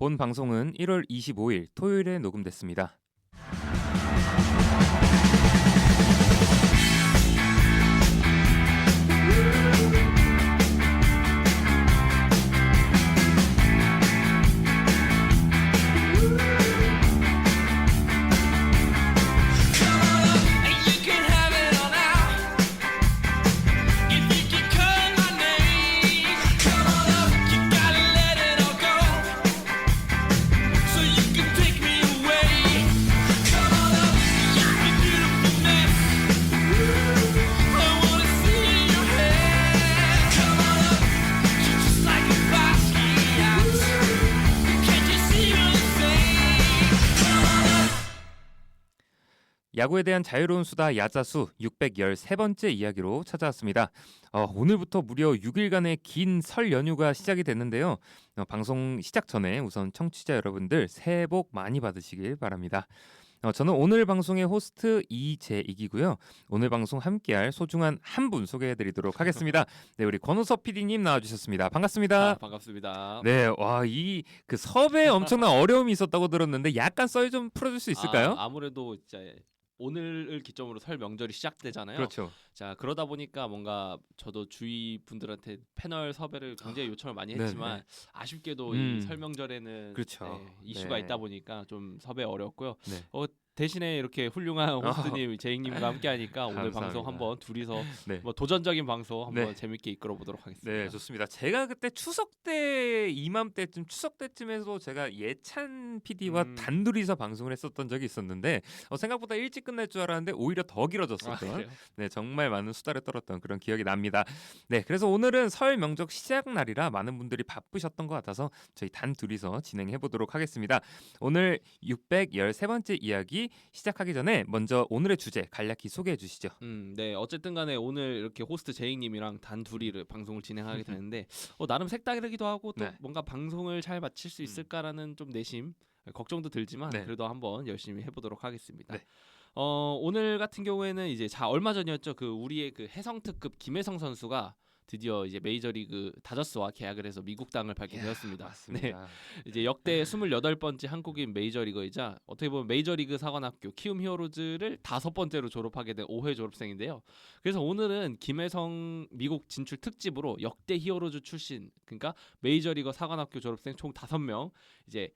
본 방송은 1월 25일 토요일에 녹음됐습니다. 야구에 대한 자유로운 수다 야자수 613번째 이야기로 찾아왔습니다. 오늘부터 무려 6일간의 긴 설 연휴가 시작이 됐는데요. 방송 시작 전에 우선 청취자 여러분들 새해 복 많이 받으시길 바랍니다. 저는 오늘 방송의 호스트 이재익이고요. 오늘 방송 함께할 소중한 한 분 소개해드리도록 하겠습니다. 네, 우리 권우섭 PD님 나와주셨습니다. 반갑습니다. 반갑습니다. 네, 와, 이 그 섭외에 엄청난 어려움이 있었다고 들었는데 약간 썰 좀 풀어줄 수 있을까요? 아무래도 이제 오늘을 기점으로 설 명절이 시작되잖아요. 그렇죠. 자, 그러다 보니까 뭔가 저도 주위 분들한테 패널 섭외를 굉장히 요청을 많이 했지만 네네. 아쉽게도 이 설 명절에는 그렇죠. 이슈가 네. 있다 보니까 좀 섭외 어렵고요. 네. 대신에 이렇게 훌륭한 호스트님 제익님과 함께하니까 오늘 감사합니다. 방송 한번 둘이서 네. 뭐 도전적인 방송 한번 네. 재밌게 이끌어 보도록 하겠습니다. 네, 좋습니다. 제가 그때 추석 때 이맘때쯤 추석 때쯤에도 제가 예찬 PD와 단둘이서 방송을 했었던 적이 있었는데 생각보다 일찍 끝날 줄 알았는데 오히려 더 길어졌었던 그래요? 네, 정말 많은 수다를 떨었던 그런 기억이 납니다. 네, 그래서 오늘은 설 명절 시작 날이라 많은 분들이 바쁘셨던 것 같아서 저희 단둘이서 진행해 보도록 하겠습니다. 오늘 613번째 이야기 시작하기 전에 먼저 오늘의 주제 간략히 소개해 주시죠. 네, 어쨌든 간에 오늘 이렇게 호스트 제익님이랑 단 둘이 방송을 진행하게 되는데 나름 색다르기도 하고 또 네. 뭔가 방송을 잘 마칠 수 있을까라는 좀 내심 걱정도 들지만 네. 그래도 한번 열심히 해보도록 하겠습니다. 네. 오늘 같은 경우에는 이제 얼마 전이었죠. 그 우리의 그 해성 특급 김혜성 선수가 드디어 이제 메이저리그 다저스와 계약을 해서 미국 땅을 밟게 되었습니다. 맞습니다. 네. 이제 역대 28번째 한국인 메이저리거이자 어떻게 보면 메이저리그 사관학교 키움 히어로즈를 5번째로 졸업하게 된 5회 졸업생인데요. 그래서 오늘은 김혜성 미국 진출 특집으로 역대 히어로즈 출신, 그러니까 메이저리거 사관학교 졸업생 총 5명 이제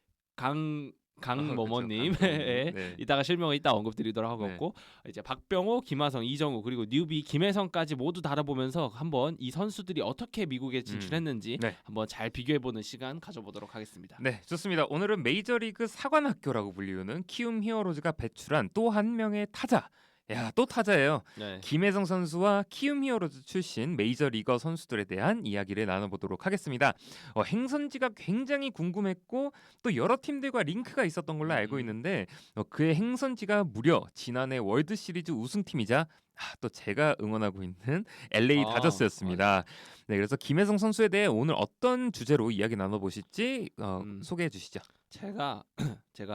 강모모님 네. 이따가 실명을 이따 언급드리도록 하겠고 이제 박병호, 김하성, 이정우 그리고 뉴비 김혜성까지 모두 다뤄보면서 한번 이 선수들이 어떻게 미국에 진출했는지 네. 한번 잘 비교해보는 시간 가져보도록 하겠습니다. 네, 좋습니다. 오늘은 메이저리그 사관학교라고 불리우는 키움 히어로즈가 배출한 또 한 명의 타자. 야, 또 타자예요. 네. 김혜성 선수와 키움 히어로즈 출신 메이저리거 선수들에 대한 이야기를 나눠보도록 하겠습니다. 행선지가 굉장히 궁금했고 또 여러 팀들과 링크가 있었던 걸로 알고 있는데 그의 행선지가 무려 지난해 월드시리즈 우승팀이자 또 제가 응원하고 있는 LA 다저스였습니다. 네, 그래서 김혜성 선수에 대해 오늘 어떤 주제로 이야기 나눠보실지 소개해 주시죠. 제가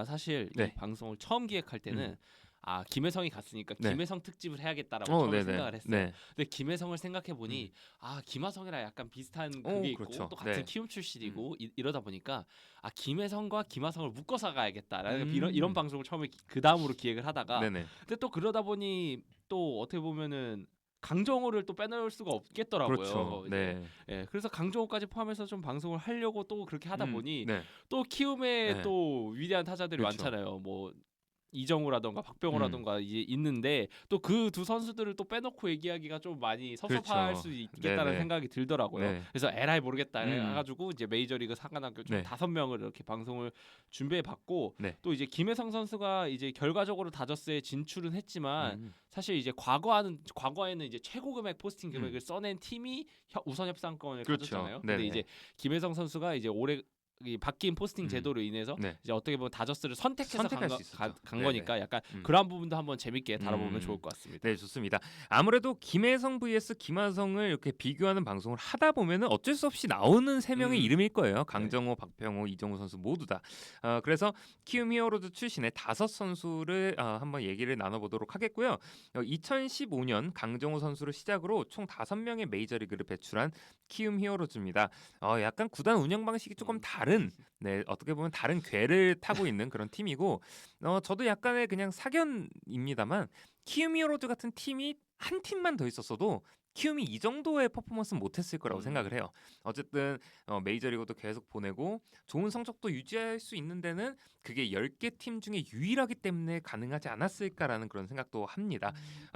사실 네. 이 방송을 처음 기획할 때는 김혜성이 갔으니까 네. 김혜성 특집을 해야겠다라고 처음에 생각을 했어요. 네. 근데 김혜성을 생각해 보니 김하성이랑 약간 비슷한 그게 있고 그렇죠. 또 같은 네. 키움 출신이고 이러다 보니까 김혜성과 김하성을 묶어서 가야겠다라는 이런 방송을 처음에 그 다음으로 기획을 하다가 네네. 근데 또 그러다 보니 또 어떻게 보면은 강정호를 또 빼놓을 수가 없겠더라고요. 그렇죠. 네. 예, 그래서 강정호까지 포함해서 좀 방송을 하려고 또 그렇게 하다 보니 네. 또 키움에 네. 또 위대한 타자들이 그렇죠. 많잖아요. 뭐 이정우라던가 박병호라던가 이제 있는데 또 그 두 선수들을 또 빼놓고 얘기하기가 좀 많이 섭섭할 그렇죠. 수 있겠다는 네네. 생각이 들더라고요. 네. 그래서 에라이 모르겠다 해가지고 이제 메이저리그 사관학교 총 네. 5명을 이렇게 방송을 준비해봤고 네. 또 이제 김혜성 선수가 이제 결과적으로 다저스에 진출은 했지만 사실 이제 과거에는 이제 최고 금액 포스팅 금액을 써낸 팀이 우선 협상권을 그렇죠. 가졌잖아요. 근데 네네. 이제 김혜성 선수가 이제 올해 이 바뀐 포스팅 제도로 인해서 네. 이제 어떻게 보면 다저스를 선택해서 선택할 간 수 있었죠. 거니까 약간 음. 그런 부분도 한번 재밌게 다뤄보면 좋을 것 같습니다. 네, 좋습니다. 아무래도 김혜성 vs 김하성을 이렇게 비교하는 방송을 하다 보면은 어쩔 수 없이 나오는 세 명의 이름일 거예요. 강정호, 박병호, 이정우 선수 모두 다. 그래서 키움 히어로즈 출신의 5 선수를 한번 얘기를 나눠보도록 하겠고요. 2015년 강정호 선수를 시작으로 총 5명의 메이저리그를 배출한 키움 히어로즈입니다. 약간 구단 운영 방식이 조금 다른 다른 어떻게 보면 다른 궤를 타고 있는 그런 팀이고 저도 약간의 그냥 사견입니다만 키움 히어로즈 같은 팀이 한 팀만 더 있었어도 키움이 이 정도의 퍼포먼스는 못했을 거라고 생각을 해요. 어쨌든 메이저리그도 계속 보내고 좋은 성적도 유지할 수 있는 데는 그게 10개 팀 중에 유일하기 때문에 가능하지 않았을까라는 그런 생각도 합니다.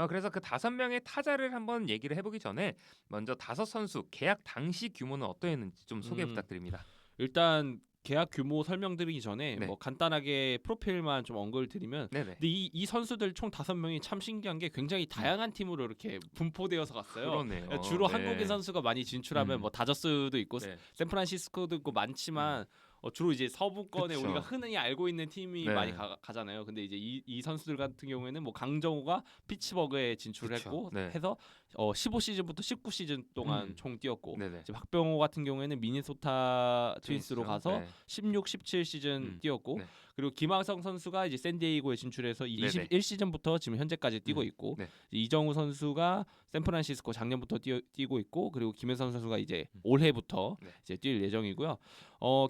그래서 그 5명의 타자를 한번 얘기를 해보기 전에 먼저 5선수 계약 당시 규모는 어떠했는지 좀 소개 부탁드립니다. 일단 계약 규모 설명드리기 전에 네. 뭐 간단하게 프로필만 좀 언급을 드리면, 네네. 근데 이 선수들 총 5명이 참 신기한 게 굉장히 다양한 팀으로 이렇게 분포되어서 갔어요. 그러네요. 주로 네. 한국인 선수가 많이 진출하면 뭐 다저스도 있고 네. 샌프란시스코도 있고 많지만 주로 이제 서부권에 그쵸. 우리가 흔히 알고 있는 팀이 네. 많이 가잖아요. 근데 이제 이 선수들 같은 경우에는 뭐 강정호가 피츠버그에 진출을 그쵸. 했고 네. 해서 15시즌부터 19시즌 동안 총 뛰었고, 네네. 이제 박병호 같은 경우에는 미네소타 트윈스로 가서 네. 16, 17시즌 뛰었고, 네. 그리고 김하성 선수가 이제 샌디에이고에 진출해서 네네. 21시즌부터 지금 현재까지 뛰고 있고, 네. 이정우 선수가 샌프란시스코 작년부터 뛰고 있고, 그리고 김혜선 선수가 이제 올해부터 네. 이제 뛸 예정이고요.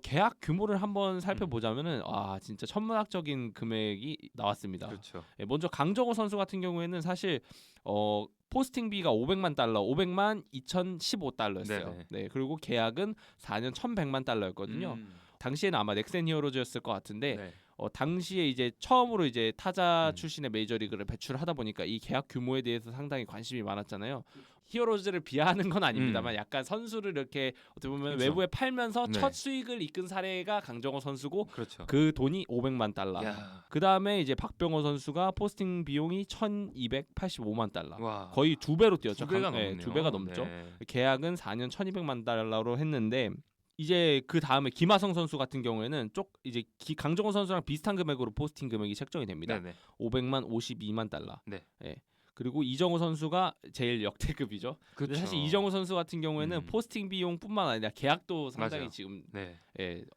계약 규모를 한번 살펴보자면은 진짜 천문학적인 금액이 나왔습니다. 그렇죠. 먼저 강정호 선수 같은 경우에는 사실 포스팅비가 500만 달러, 500만 2015달러였어요. 네네. 네, 그리고 계약은 4년 1,100만 달러였거든요. 당시에는 아마 넥센 히어로즈였을 것 같은데 네. 당시에 이제 처음으로 이제 타자 출신의 메이저리그를 배출하다 보니까 이 계약 규모에 대해서 상당히 관심이 많았잖아요. 히어로즈를 비하하는 건 아닙니다만 약간 선수를 이렇게 어떻게 보면 그렇죠. 외부에 팔면서 네. 첫 수익을 이끈 사례가 강정호 선수고, 그렇죠. 그 돈이 500만 달러. 야. 그 다음에 이제 박병호 선수가 포스팅 비용이 1,285만 달러. 와. 거의 2배로 뛰었죠. 2배가 네, 넘네요. 2배가 넘죠. 네. 계약은 4년 1,200만 달러로 했는데, 이제 그 다음에 김하성 선수 같은 경우에는 이제 강정호 선수랑 비슷한 금액으로 포스팅 금액이 책정이 됩니다. 네네. 500만 52만 달러. 네. 그리고 이정우 선수가 제일 역대급이죠. 근데 그렇죠. 사실 이정우 선수 같은 경우에는 포스팅 비용뿐만 아니라 계약도 상당히 맞아요. 지금 네.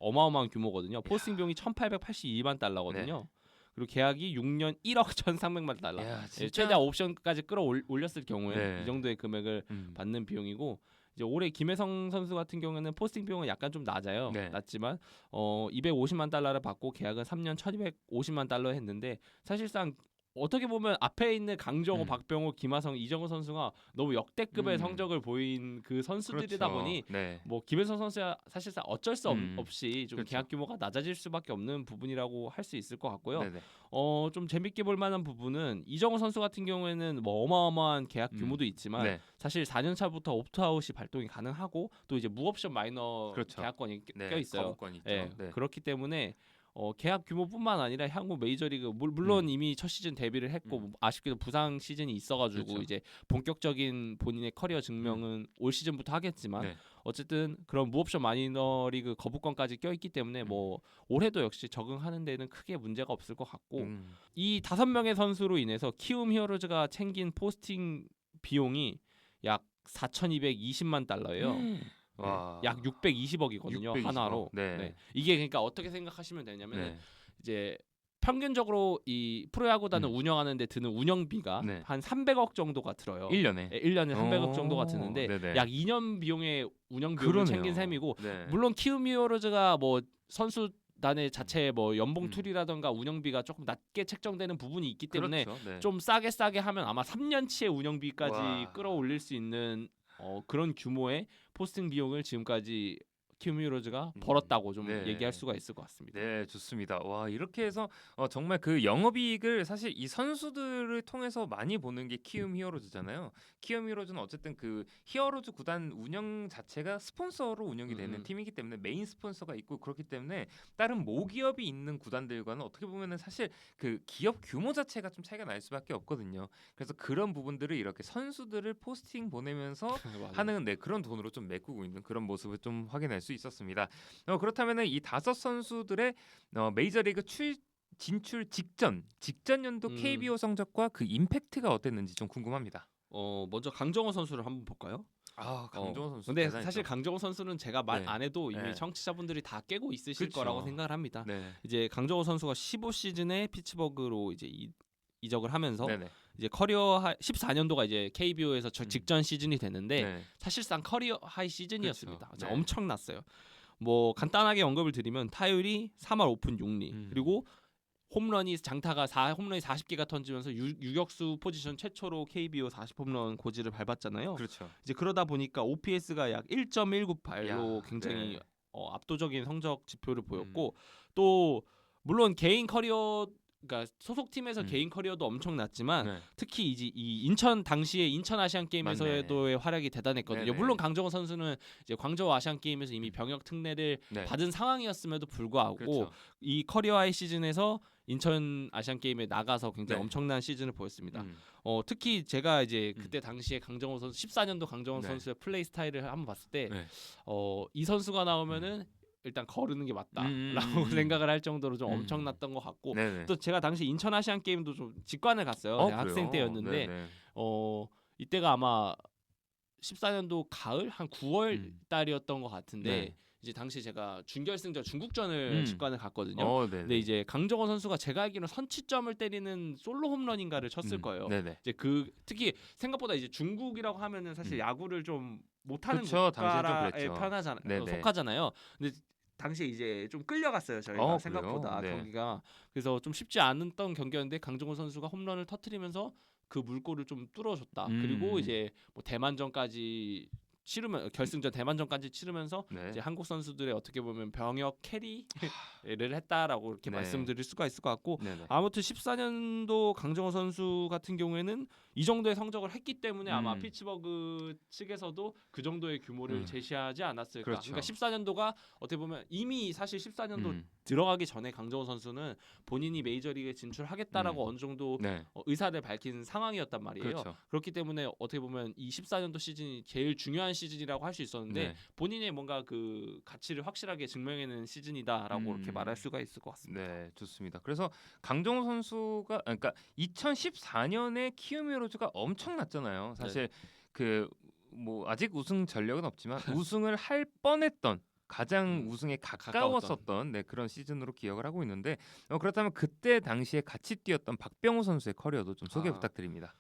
어마어마한 규모거든요. 포스팅 비용이 1,882만 달러거든요. 그리고 계약이 6년 1억 1,300만 달러. 야, 최대 옵션까지 끌어올렸을 경우에 네. 이 정도의 금액을 받는 비용이고, 이제 올해 김혜성 선수 같은 경우에는 포스팅 비용은 약간 좀 낮아요. 네. 낮지만 250만 달러를 받고 계약은 3년 1,250만 달러 했는데, 사실상 어떻게 보면 앞에 있는 강정호, 박병호, 김하성, 이정우 선수가 너무 역대급의 성적을 보인 그 선수들이다 그렇죠. 보니 네. 뭐 김혜성 선수야 사실상 어쩔 수 없이 좀 그렇죠. 계약 규모가 낮아질 수밖에 없는 부분이라고 할 수 있을 것 같고요. 네네. 좀 재밌게 볼 만한 부분은 이정우 선수 같은 경우에는 뭐 어마어마한 계약 규모도 있지만 네. 사실 4년 차부터 옵트아웃이 발동이 가능하고, 또 이제 무옵션 마이너 그렇죠. 계약권이 네. 껴 있어요. 거부권 있죠. 네. 네. 그렇기 때문에 계약 규모뿐만 아니라 향후 메이저리그 물론 이미 첫 시즌 데뷔를 했고 뭐 아쉽게도 부상 시즌이 있어가지고 그렇죠. 이제 본격적인 본인의 커리어 증명은 올 시즌부터 하겠지만 네. 어쨌든 그런 무옵션 마이너리그 거부권까지 껴있기 때문에 뭐 올해도 역시 적응하는 데는 크게 문제가 없을 것 같고, 이 5명의 선수로 인해서 키움 히어로즈가 챙긴 포스팅 비용이 약 4,220만 달러예요. 와. 약 620억이거든요 620억. 하나로. 네. 이게 그러니까 어떻게 생각하시면 되냐면 네. 이제 평균적으로 이 프로야구단을 운영하는데 드는 운영비가 네. 한 300억 정도가 들어요. 1년에. 1년에 300억 정도가 드는데 네네. 약 2년 비용의 운영비를 그러네요. 챙긴 셈이고, 네. 물론 키움 히어로즈가 뭐 선수단의 자체 뭐 연봉 툴이라던가 운영비가 조금 낮게 책정되는 부분이 있기 때문에 그렇죠. 네. 좀 싸게 하면 아마 3년치의 운영비까지 와. 끌어올릴 수 있는 그런 규모의 포스팅 비용을 지금까지 키움 히어로즈가 벌었다고 좀 네. 얘기할 수가 있을 것 같습니다. 네, 좋습니다. 와, 이렇게 해서 정말 그 영업이익을 사실 이 선수들을 통해서 많이 보는 게 키움 히어로즈잖아요. 키움 히어로즈는 어쨌든 그 히어로즈 구단 운영 자체가 스폰서로 운영이 되는 팀이기 때문에 메인 스폰서가 있고, 그렇기 때문에 다른 모기업이 있는 구단들과는 어떻게 보면은 사실 그 기업 규모 자체가 좀 차이가 날 수밖에 없거든요. 그래서 그런 부분들을 이렇게 선수들을 포스팅 보내면서 하는 그런 돈으로 좀 메꾸고 있는 그런 모습을 좀 확인할 수 있었습니다. 그렇다면은 이 5선수들의 메이저리그 진출 직전 연도 KBO 성적과 그 임팩트가 어땠는지 좀 궁금합니다. 먼저 강정호 선수를 한번 볼까요? 강정호 선수. 근데 대단했죠. 사실 강정호 선수는 제가 말 네. 안 해도 이미 네. 청취자분들이 다 깨고 있으실 그쵸. 거라고 생각을 합니다. 네. 이제 강정호 선수가 15시즌에 피츠버그로 이제 이적을 하면서 네네. 이제 커리어 14년도가 이제 KBO에서 직전 시즌이 됐는데 네. 사실상 커리어 하이 시즌이었습니다. 그렇죠. 네. 엄청났어요. 뭐 간단하게 언급을 드리면 타율이 3할 오픈 6리 그리고 홈런이 장타가 홈런이 40개가 던지면서 유격수 포지션 최초로 KBO 40 홈런 고지를 밟았잖아요. 그렇죠. 이제 그러다 보니까 OPS가 약 1.198로 굉장히 네. 압도적인 성적 지표를 보였고 또 물론 개인 커리어 그러니까 소속팀에서 개인 커리어도 엄청났지만 네. 특히 이제 이 인천 당시에 인천 아시안 게임에서의 활약이 대단했거든요. 네네. 물론 강정호 선수는 이제 광저우 아시안 게임에서 이미 병역 특례를 네. 받은 상황이었음에도 불구하고 그렇죠. 이 커리어 하이 시즌에서 인천 아시안 게임에 나가서 굉장히 네. 엄청난 시즌을 보였습니다. 특히 제가 이제 그때 당시에 강정호 선수 14년도 강정호 네. 선수의 플레이 스타일을 한번 봤을 때 네. 이 선수가 나오면은 일단 거르는 게 맞다라고 생각을 할 정도로 좀 엄청났던 것 같고 네네. 또 제가 당시 인천 아시안 게임도 좀 직관을 갔어요. 제가 학생 때였는데 네네. 이때가 아마 14년도 가을 한 9월 달이었던 것 같은데 네. 이제 당시 제가 준결승전 중국전을 직관을 갔거든요. 네네. 근데 이제 강정호 선수가 제가 알기로는 선취점을 때리는 솔로 홈런인가를 쳤을 거예요. 네네. 이제 특히 생각보다 이제 중국이라고 하면은 사실 야구를 좀 못하는 그쵸, 당시엔 좀 국가에 그랬죠. 속하잖아요. 근데 당시에 이제 좀 끌려갔어요 저희가 생각보다 그래요? 네. 경기가. 그래서 좀 쉽지 않았던 경기였는데 강정호 선수가 홈런을 터트리면서 그 물꼬를 좀 뚫어줬다. 그리고 이제 뭐 대만전까지 치르면 결승전 대만전까지 치르면서 네. 이제 한국 선수들의 어떻게 보면 병역 캐리를 했다라고 이렇게 네. 말씀드릴 수가 있을 것 같고 네네. 아무튼 14년도 강정호 선수 같은 경우에는 이 정도의 성적을 했기 때문에 아마 피츠버그 측에서도 그 정도의 규모를 제시하지 않았을까. 그렇죠. 그러니까 14년도가 어떻게 보면 이미 사실 14년도 들어가기 전에 강정호 선수는 본인이 메이저리그에 진출하겠다라고 어느 정도 네. 의사를 밝힌 상황이었단 말이에요. 그렇죠. 그렇기 때문에 어떻게 보면 이 14년도 시즌이 제일 중요한 시즌이라고 할 수 있었는데 네. 본인의 뭔가 그 가치를 확실하게 증명해내는 시즌이다라고 이렇게 말할 수가 있을 것 같습니다. 네, 좋습니다. 그래서 강정호 선수가 그러니까 2014년에 키움 히어로즈가 엄청났잖아요. 사실 그 뭐 아직 우승 전력은 없지만 우승을 할 뻔했던 가장 우승에 가까웠었던 네, 그런 시즌으로 기억을 하고 있는데 그렇다면 그때 당시에 같이 뛰었던 박병호 선수의 커리어도 좀 소개 부탁드립니다.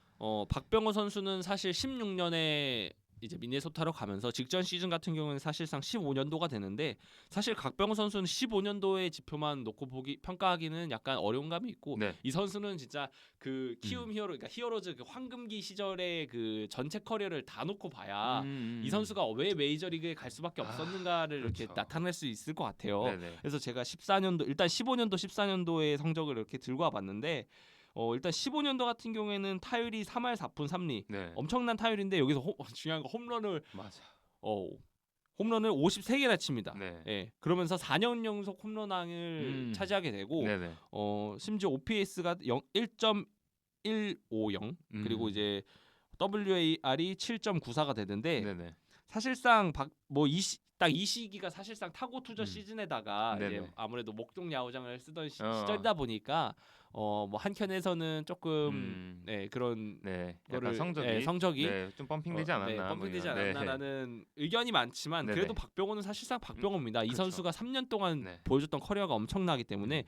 박병호 선수는 사실 16년에 이제 미네소타로 가면서 직전 시즌 같은 경우는 사실상 15년도가 되는데 사실 박병호 선수는 15년도의 지표만 놓고 평가하기는 약간 어려운 감이 있고 네. 이 선수는 진짜 그 키움 그러니까 히어로즈 그 황금기 시절의 그 전체 커리어를 다 놓고 봐야 이 선수가 왜 메이저리그에 갈 수밖에 없었는가를 그렇죠. 이렇게 나타낼 수 있을 것 같아요. 네네. 그래서 제가 14년도 일단 15년도 14년도의 성적을 이렇게 들고 와봤는데 일단 15년도 같은 경우에는 타율이 3할 4푼 3리 네. 엄청난 타율인데 여기서 중요한 거 홈런을 맞아. 홈런을 53개나 칩니다. 네. 예. 그러면서 4년 연속 홈런왕을 차지하게 되고 네네. 심지어 OPS가 1.150 그리고 이제 WAR이 7.94가 되는데 네네. 사실상 딱 이 시기가 사실상 타고 투저 시즌에다가 이제 네네. 아무래도 목동 야구장을 쓰던 시절이다 보니까 뭐 한켠에서는 조금 그런 네. 거를 약간 성적이 네, 좀 펌핑되지 않았나. 펌핑되지 않았나라는 의견이 많지만 네네. 그래도 박병호는 사실상 박병호입니다. 이 그렇죠. 선수가 3년 동안 네. 보여줬던 커리어가 엄청나기 때문에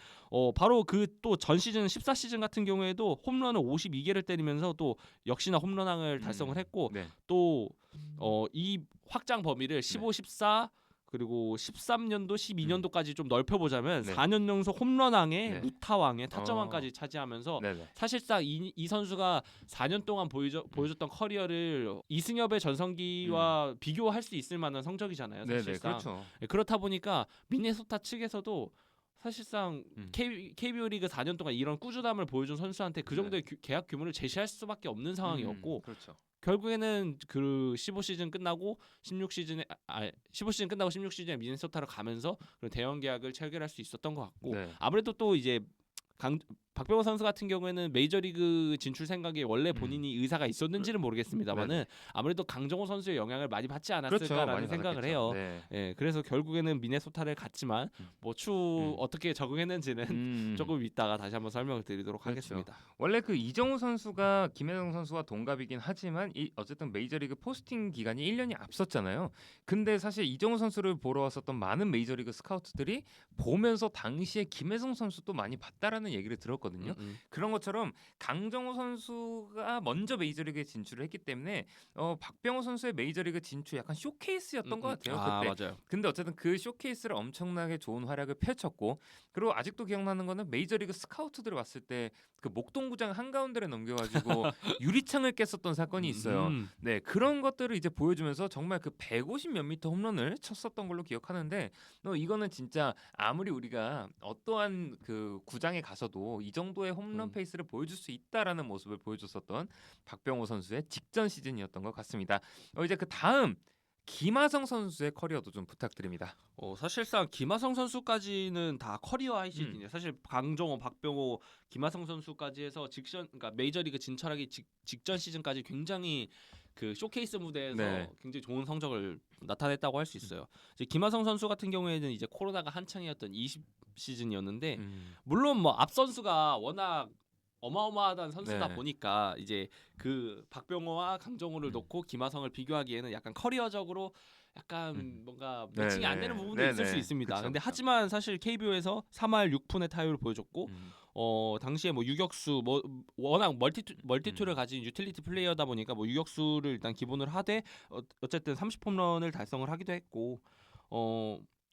바로 그 또 전 시즌 14시즌 같은 경우에도 홈런을 52개를 때리면서 또 역시나 홈런왕을 달성을 했고 네. 또 이 확장 범위를 15, 14 그리고 13년도, 12년도까지 좀 넓혀보자면 네. 4년 연속 홈런왕에 네. 루타왕에 타점왕까지 차지하면서 네네. 사실상 이 선수가 4년 동안 보여줬던 커리어를 이승엽의 전성기와 비교할 수 있을 만한 성적이잖아요. 네네. 사실상. 그렇죠. 그렇다 보니까 미네소타 측에서도 사실상 KBO 리그 4년 동안 이런 꾸준함을 보여준 선수한테 그 정도의 계약 규모를 제시할 수밖에 없는 상황이었고 그렇죠. 결국에는 그 15시즌 끝나고 16시즌에 15시즌 끝나고 16시즌에 미네소타로 가면서 그런 대형 계약을 체결할 수 있었던 것 같고 네. 아무래도 또 이제 박병호 선수 같은 경우에는 메이저리그 진출 생각에 원래 본인이 의사가 있었는지는 모르겠습니다만은 아무래도 강정호 선수의 영향을 많이 받지 않았을까라는 그렇죠. 많이 생각을 받았겠죠. 해요. 네. 예, 그래서 결국에는 미네소타를 갔지만 뭐 추후 어떻게 적응했는지는 조금 이따가 다시 한번 설명을 드리도록 그렇죠. 하겠습니다. 원래 그 이정우 선수가 김혜성 선수와 동갑이긴 하지만 어쨌든 메이저리그 포스팅 기간이 1년이 앞섰잖아요. 근데 사실 이정우 선수를 보러 왔었던 많은 메이저리그 스카우트들이 보면서 당시에 김혜성 선수도 많이 봤다라는 얘기를 들었거든요. 있었거든요. 그런 것처럼 강정호 선수가 먼저 메이저리그에 진출을 했기 때문에 박병호 선수의 메이저리그 진출 약간 쇼케이스였던 것 같아요. 아 그때. 맞아요. 근데 어쨌든 그 쇼케이스를 엄청나게 좋은 활약을 펼쳤고 그리고 아직도 기억나는 거는 메이저리그 스카우트들 왔을 때 그 목동구장 한가운데를 넘겨가지고 유리창을 깼었던 사건이 있어요. 네, 그런 것들을 이제 보여주면서 정말 그 150 몇 미터 홈런을 쳤었던 걸로 기억하는데 이거는 진짜 아무리 우리가 어떠한 그 구장에 가서도 이 정도의 홈런 페이스를 보여줄 수 있다라는 모습을 보여줬었던 박병호 선수의 직전 시즌이었던 것 같습니다. 이제 그 다음 김하성 선수의 커리어도 좀 부탁드립니다. 사실상 김하성 선수까지는 다 커리어 하이 시즌이에요. 사실 강정호, 박병호, 김하성 선수까지 해서 그러니까 메이저리그 진출하기 직전 시즌까지 굉장히 그 쇼케이스 무대에서 네. 굉장히 좋은 성적을 나타냈다고 할 수 있어요. 이제 김하성 선수 같은 경우에는 이제 코로나가 한창이었던 20 시즌이었는데 물론 뭐 앞 선수가 워낙 어마어마하다는 선수다 네. 보니까 이제 그 박병호와 강정호를 놓고 김하성을 비교하기에는 약간 커리어적으로 약간 뭔가 매칭이 안 되는 부분도 있을 수 있습니다. 그쵸, 근데 그쵸. 하지만 사실 KBO에서 3할 6푼의 타율을 보여줬고 당시에 뭐 유격수 뭐 워낙 멀티투를 가진 유틸리티 플레이어다 보니까 뭐 유격수를 일단 기본으로 하되 어쨌든 30홈런을 달성을 하기도 했고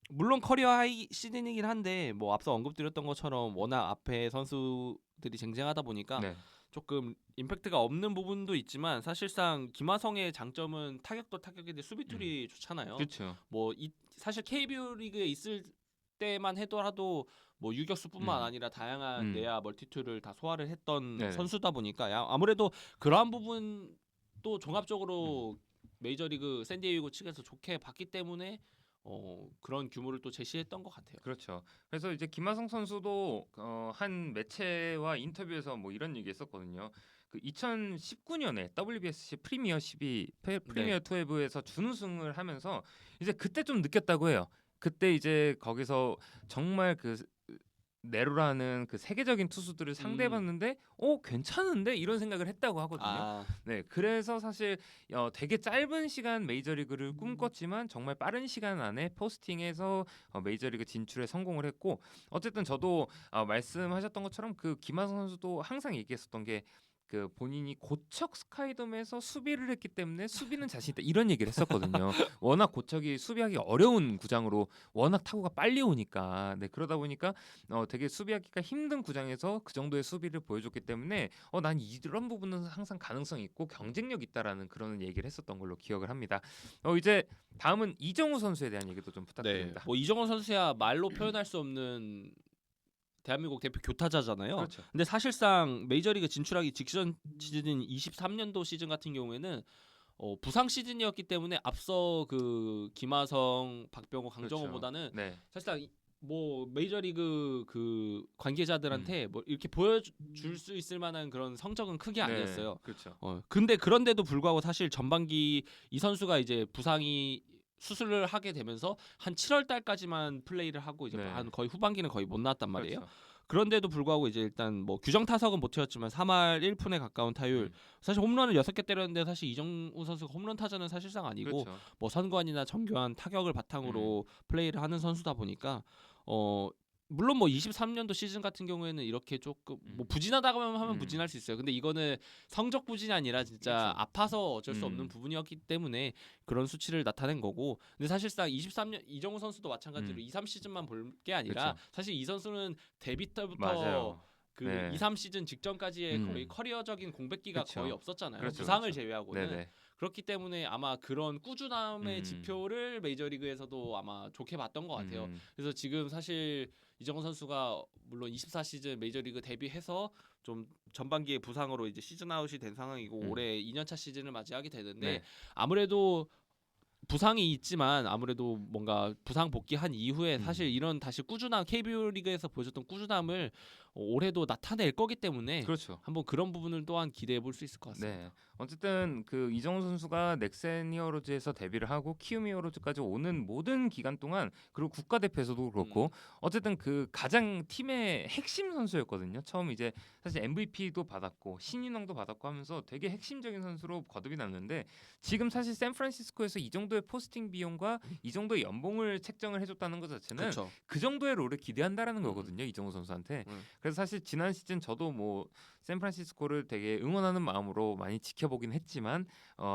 물론 커리어 하이 시즌이긴 한데 뭐 앞서 언급드렸던 것처럼 워낙 앞에 선수들이 쟁쟁하다 보니까 네. 조금 임팩트가 없는 부분도 있지만 사실상 김하성의 장점은 타격도 타격인데 수비툴이 좋잖아요. 그렇죠. 뭐 사실 KBO 리그에 있을 때만 해더라도 뭐 유격수뿐만 아니라 다양한 내야 멀티툴을 다 소화를 했던 네네. 선수다 보니까 아무래도 그러한 부분도 종합적으로 메이저리그 샌디에이고 측에서 좋게 봤기 때문에 그런 규모를 또 제시했던 것 같아요. 그렇죠. 그래서 이제 김하성 선수도 한 매체와 인터뷰에서 뭐 이런 얘기했었거든요. 그 2019년에 WBSC 프리미어 12 프리미어 12에서 준우승을 하면서 이제 그때 좀 느꼈다고 해요. 그때 이제 거기서 정말 그 네로라는 그 세계적인 투수들을 상대해봤는데 괜찮은데 이런 생각을 했다고 하거든요. 아, 네, 그래서 사실 되게 짧은 시간 메이저리그를 꿈꿨지만 정말 빠른 시간 안에 포스팅해서 메이저리그 진출에 성공을 했고 어쨌든 저도 말씀하셨던 것처럼 그 김하성 선수도 항상 얘기했었던 게 그 본인이 고척 스카이돔에서 수비를 했기 때문에 수비는 자신 있다 이런 얘기를 했었거든요. 워낙 고척이 수비하기 어려운 구장으로 워낙 타구가 빨리 오니까 그러다 보니까 되게 수비하기가 힘든 구장에서 그 정도의 수비를 보여줬기 때문에 난 이런 부분은 항상 가능성 있고 경쟁력 있다라는 그런 얘기를 했었던 걸로 기억을 합니다. 이제 다음은 이정우 선수에 대한 얘기도 좀 부탁드립니다. 뭐 이정원 선수야 말로 표현할 수 없는 대한민국 대표 교타자잖아요. 그렇죠. 근데 사실상 메이저리그 진출하기 직전 시즌인 23년도 시즌 같은 경우에는 부상 시즌이었기 때문에 앞서 그 김하성, 박병호, 강정호보다는 네. 사실상 뭐 메이저리그 그 관계자들한테 뭐 이렇게 보여줄 수 있을 만한 그런 성적은 크게 아니었어요. 네, 그렇죠. 근데 그런데도 불구하고 사실 전반기 이 선수가 이제 부상이 수술을 하게 되면서 한 7월 달까지만 플레이를 하고 이제 네. 한 거의 후반기는 거의 못 나왔단 말이에요. 그렇죠. 그런데도 불구하고 이제 일단 뭐 규정 타석은 못 튀었지만 3할 1푼에 가까운 타율. 사실 홈런을 6개 때렸는데 사실 이정우 선수가 홈런 타자는 사실상 아니고 그렇죠. 뭐 선관이나 정교한 타격을 바탕으로 플레이를 하는 선수다 보니까 물론 뭐 23년도 시즌 같은 경우에는 이렇게 조금 뭐 부진하다고 하면 부진할 수 있어요. 근데 이거는 성적 부진이 아니라 진짜 그쵸. 아파서 어쩔 수 없는 부분이었기 때문에 그런 수치를 나타낸 거고. 근데 사실상 23년 이정우 선수도 마찬가지로 2, 3시즌만 볼 게 아니라 그쵸. 사실 이 선수는 데뷔 때부터 맞아요. 그 네. 2, 3시즌 직전까지의 거의 커리어적인 공백기가 그쵸. 거의 없었잖아요. 그렇죠, 부상을 그렇죠. 제외하고는. 네네. 그렇기 때문에 아마 그런 꾸준함의 지표를 메이저리그에서도 아마 좋게 봤던 것 같아요. 그래서 지금 사실 이정우 선수가 물론 24시즌 메이저리그 데뷔해서 좀 전반기에 부상으로 이제 시즌 아웃이 된 상황이고 올해 2년차 시즌을 맞이하게 되는데 아무래도 부상이 있지만 아무래도 뭔가 부상 복귀한 이후에 사실 이런 다시 꾸준한 KBO 리그에서 보여줬던 꾸준함을 올해도 나타낼 거기 때문에 그렇죠. 한번 그런 부분을 또한 기대해 볼 수 있을 것 같습니다. 네. 어쨌든 그 이정우 선수가 넥센 히어로즈에서 데뷔를 하고 키움 히어로즈까지 오는 모든 기간 동안 그리고 국가대표에서도 그렇고 어쨌든 그 가장 팀의 핵심 선수였거든요. 처음 이제 사실 MVP도 받았고 신인왕도 받았고 하면서 되게 핵심적인 선수로 거듭이 났는데 지금 사실 샌프란시스코에서 이 정도의 정도의 포스팅 비용과 이 정도의 연봉을 책정을 해줬다는 것 자체는 그렇죠. 그 정도의 롤을 기대한다라는 거거든요, 이정우 선수한테. 그래서 사실 지난 시즌 저도 뭐 샌프란시스코를 되게 응원하는 마음으로 많이 지켜보긴 했지만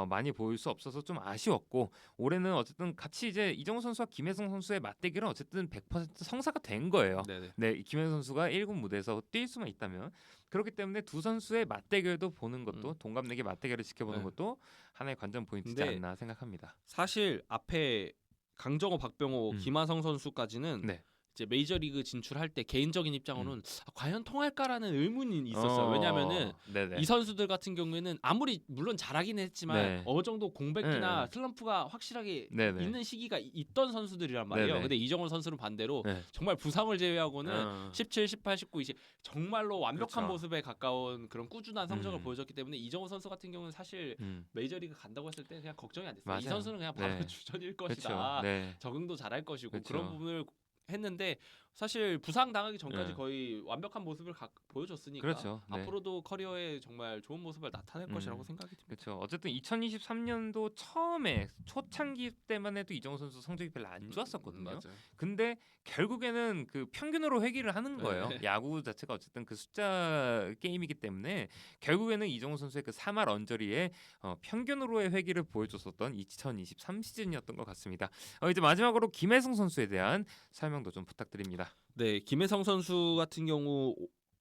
많이 보일 수 없어서 좀 아쉬웠고, 올해는 어쨌든 같이 이제 이정우 선수와 김혜성 선수의 맞대결은 어쨌든 100% 성사가 된 거예요. 네네. 네, 이 김혜성 선수가 1군 무대에서 뛸 수만 있다면. 그렇기 때문에 두 선수의 맞대결도 보는 것도 동갑내기 맞대결을 지켜보는 네. 것도 하나의 관전 포인트지 근데 않나 생각합니다. 사실 앞에 강정호, 박병호, 김하성 선수까지는 네. 이제 메이저리그 진출할 때 개인적인 입장으로는 과연 통할까라는 의문이 있었어요. 왜냐하면은 네네. 이 선수들 같은 경우에는 아무리 물론 잘하긴 했지만 네. 어느 정도 공백기나 네. 슬럼프가 확실하게 네네. 있는 시기가 있던 선수들이란 말이에요. 네네. 근데 이정훈 선수는 반대로 네. 정말 부상을 제외하고는 17, 18, 19, 20 정말로 완벽한 그렇죠. 모습에 가까운 그런 꾸준한 성적을 음. 보여줬기 때문에 이정훈 선수 같은 경우는 사실 메이저리그 간다고 했을 때 그냥 걱정이 안 됐어요. 이 맞아요. 선수는 그냥 바로 네. 주전일 그렇죠. 것이다. 네. 적응도 잘할 것이고 그렇죠. 그런 부분을 했는데 사실 부상 당하기 전까지 네. 거의 완벽한 모습을 보여줬으니까 그렇죠. 네. 앞으로도 커리어에 정말 좋은 모습을 나타낼 것이라고 생각이 듭니다. 그렇죠. 어쨌든 2023년도 처음에 초창기 때만 해도 이정우 선수 성적이 별로 안 좋았었거든요. 맞아요. 근데 결국에는 그 평균으로 회귀를 하는 거예요. 네. 야구 자체가 어쨌든 그 숫자 게임이기 때문에 결국에는 이정우 선수의 그 3할 언저리에 평균으로의 회귀를 보여줬었던 2023 시즌이었던 것 같습니다. 이제 마지막으로 김혜성 선수에 대한 설명도 좀 부탁드립니다. 네, 김혜성 선수 같은 경우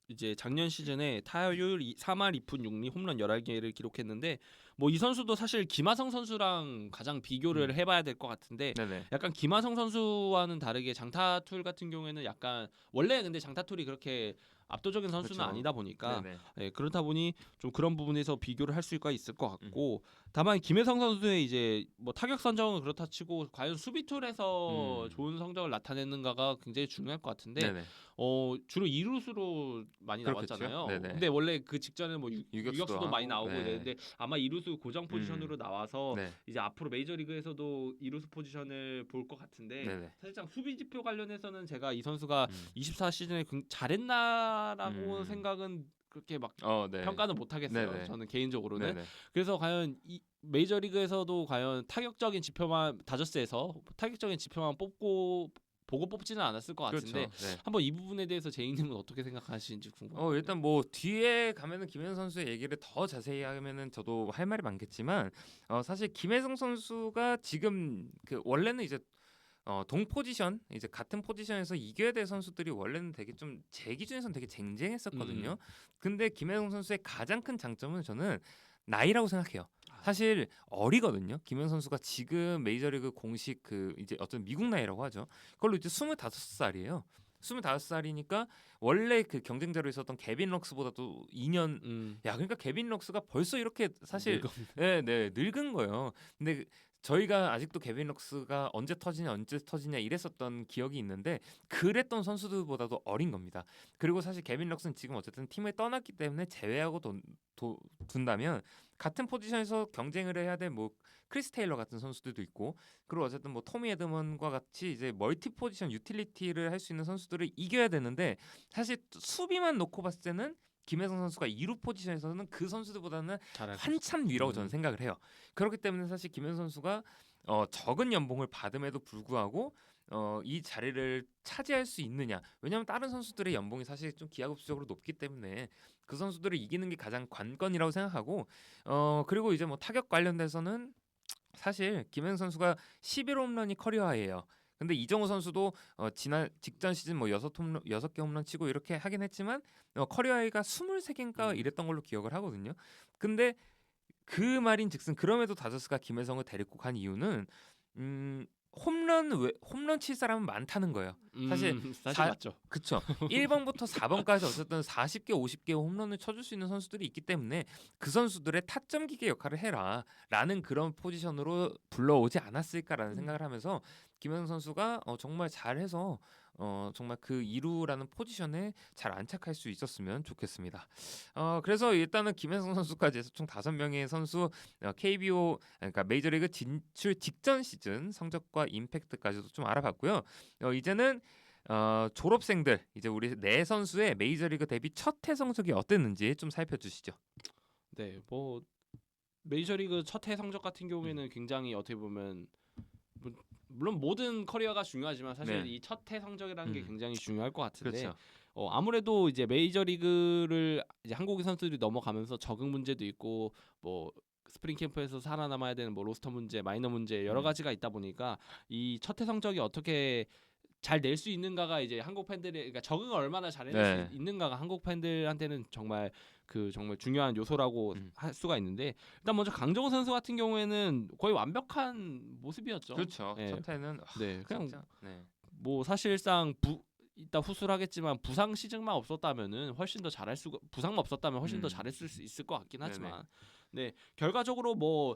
이제 작년 시즌에 타율 3할 2푼 6리 홈런 11개를 기록했는데 뭐 이 선수도 사실 김하성 선수랑 가장 비교를 해봐야 될 것 같은데 네네. 약간 김하성 선수와는 다르게 장타툴 같은 경우에는 약간 원래 근데 장타툴이 그렇게 압도적인 선수는 그렇죠. 아니다 보니까 네네. 그렇다 보니 좀 그런 부분에서 비교를 할 수가 있을 것 같고 다만 김혜성 선수의 이제 뭐 타격 선정은 그렇다 치고 과연 수비 툴에서 좋은 성적을 나타내는가가 굉장히 중요할 것 같은데 네네. 주로 이루수로 많이 그렇겠죠. 나왔잖아요. 네네. 근데 원래 그 직전에는 뭐 유격수도 유격수도 많이 하고, 나오고 네. 이랬는데 아마 이루수 고정 포지션으로 나와서 네. 이제 앞으로 메이저리그에서도 이루수 포지션을 볼 것 같은데 네네. 사실상 수비 지표 관련해서는 제가 이 선수가 24 시즌에 잘했나라고 생각은 그렇게 막 네. 평가는 못 하겠어요. 네네. 저는 개인적으로는. 네네. 그래서 과연 이 메이저리그에서도 과연 타격적인 지표만 다저스에서 타격적인 지표만 보고 뽑지는 않았을 것 같은데 그렇죠. 네. 한번 이 부분에 대해서 제이님은 어떻게 생각하시는지 궁금합니다. 일단 뭐 뒤에 가면은 김혜성 선수의 얘기를 더 자세히 하면은 저도 할 말이 많겠지만 사실 김혜성 선수가 지금 그 원래는 이제 동 포지션 이제 같은 포지션에서 이겨야 될 선수들이 원래는 되게 좀 제 기준에서는 되게 쟁쟁했었거든요. 근데 김혜성 선수의 가장 큰 장점은 저는 나이라고 생각해요. 사실 어리거든요. 김혜성 선수가 지금 메이저리그 공식 그 이제 어떤 미국 나이라고 하죠. 그걸로 이제 25살이에요. 25살이니까 원래 그 경쟁자로 있었던 개빈 럭스보다도 2년 그러니까 개빈 럭스가 벌써 이렇게 사실 네, 늙은 거예요. 근데 저희가 아직도 개빈 럭스가 언제 터지냐 이랬었던 기억이 있는데 그랬던 선수들보다도 어린 겁니다. 그리고 사실 개빈 럭스는 지금 어쨌든 팀을 떠났기 때문에 제외하고 둔다면 같은 포지션에서 경쟁을 해야 될 뭐 크리스 테일러 같은 선수들도 있고, 그리고 어쨌든 뭐 토미 에드먼과 같이 이제 멀티 포지션 유틸리티를 할 수 있는 선수들을 이겨야 되는데 사실 수비만 놓고 봤을 때는 김혜성 선수가 2루 포지션에서는 그 선수들보다는 한참 위라고 저는 생각을 해요. 그렇기 때문에 사실 김혜성 선수가 적은 연봉을 받음에도 불구하고 이 자리를 차지할 수 있느냐. 왜냐하면 다른 선수들의 연봉이 사실 좀 기하급수적으로 높기 때문에 그 선수들을 이기는 게 가장 관건이라고 생각하고 그리고 이제 뭐 타격 관련돼서는 사실 김혜성 선수가 11홈런이 커리어하이에요. 근데 이정우 선수도 직전 시즌 뭐 6개 홈런 치고 이렇게 하긴 했지만 커리어하이가 23개인가 이랬던 걸로 기억을 하거든요. 근데 그 말인즉슨 그럼에도 다저스가 김혜성을 데리고 간 이유는 홈런 칠 사람은 많다는 거예요. 사실 맞죠. 그쵸. 1번부터 4번까지 어쨌든 40개, 50개 홈런을 쳐줄 수 있는 선수들이 있기 때문에 그 선수들의 타점 기계 역할을 해라라는 그런 포지션으로 불러오지 않았을까라는 생각을 하면서 김혜성 선수가 정말 잘해서 정말 그 2루라는 포지션에 잘 안착할 수 있었으면 좋겠습니다. 그래서 일단은 김혜성 선수까지 해서 총 5명의 선수 KBO 그러니까 메이저리그 진출 직전 시즌 성적과 임팩트까지도 좀 알아봤고요. 이제는 졸업생들 이제 우리 네 선수의 메이저리그 데뷔 첫 해 성적이 어땠는지 좀 살펴주시죠. 네, 뭐 메이저리그 첫 해 성적 같은 경우에는 굉장히 어떻게 보면 물론 모든 커리어가 중요하지만 사실 네. 이 첫 해 성적이라는 게 음. 굉장히 중요할 것 같은데 그렇죠. 아무래도 이제 메이저리그를 이제 한국인 선수들이 넘어가면서 적응 문제도 있고 뭐 스프링 캠프에서 살아남아야 되는 뭐 로스터 문제, 마이너 문제 여러 가지가 있다 보니까 이 첫 해 성적이 어떻게 잘 낼 수 있는가가 이제 한국 팬들의 그러니까 적응을 얼마나 잘 해낼 네. 수 있는가가 한국 팬들한테는 정말 정말 중요한 요소라고 음. 할 수가 있는데 일단 먼저 강정호 선수 같은 경우에는 거의 완벽한 모습이었죠. 그렇죠. 예. 첫 해는 네, 그냥 진짜 네. 뭐 사실상 이따 후술 하겠지만 부상 시즌만 없었다면은 훨씬 더 잘할 수가 부상만 없었다면 훨씬 더 잘했을 수 있을 것 같긴 하지만 네 결과적으로 뭐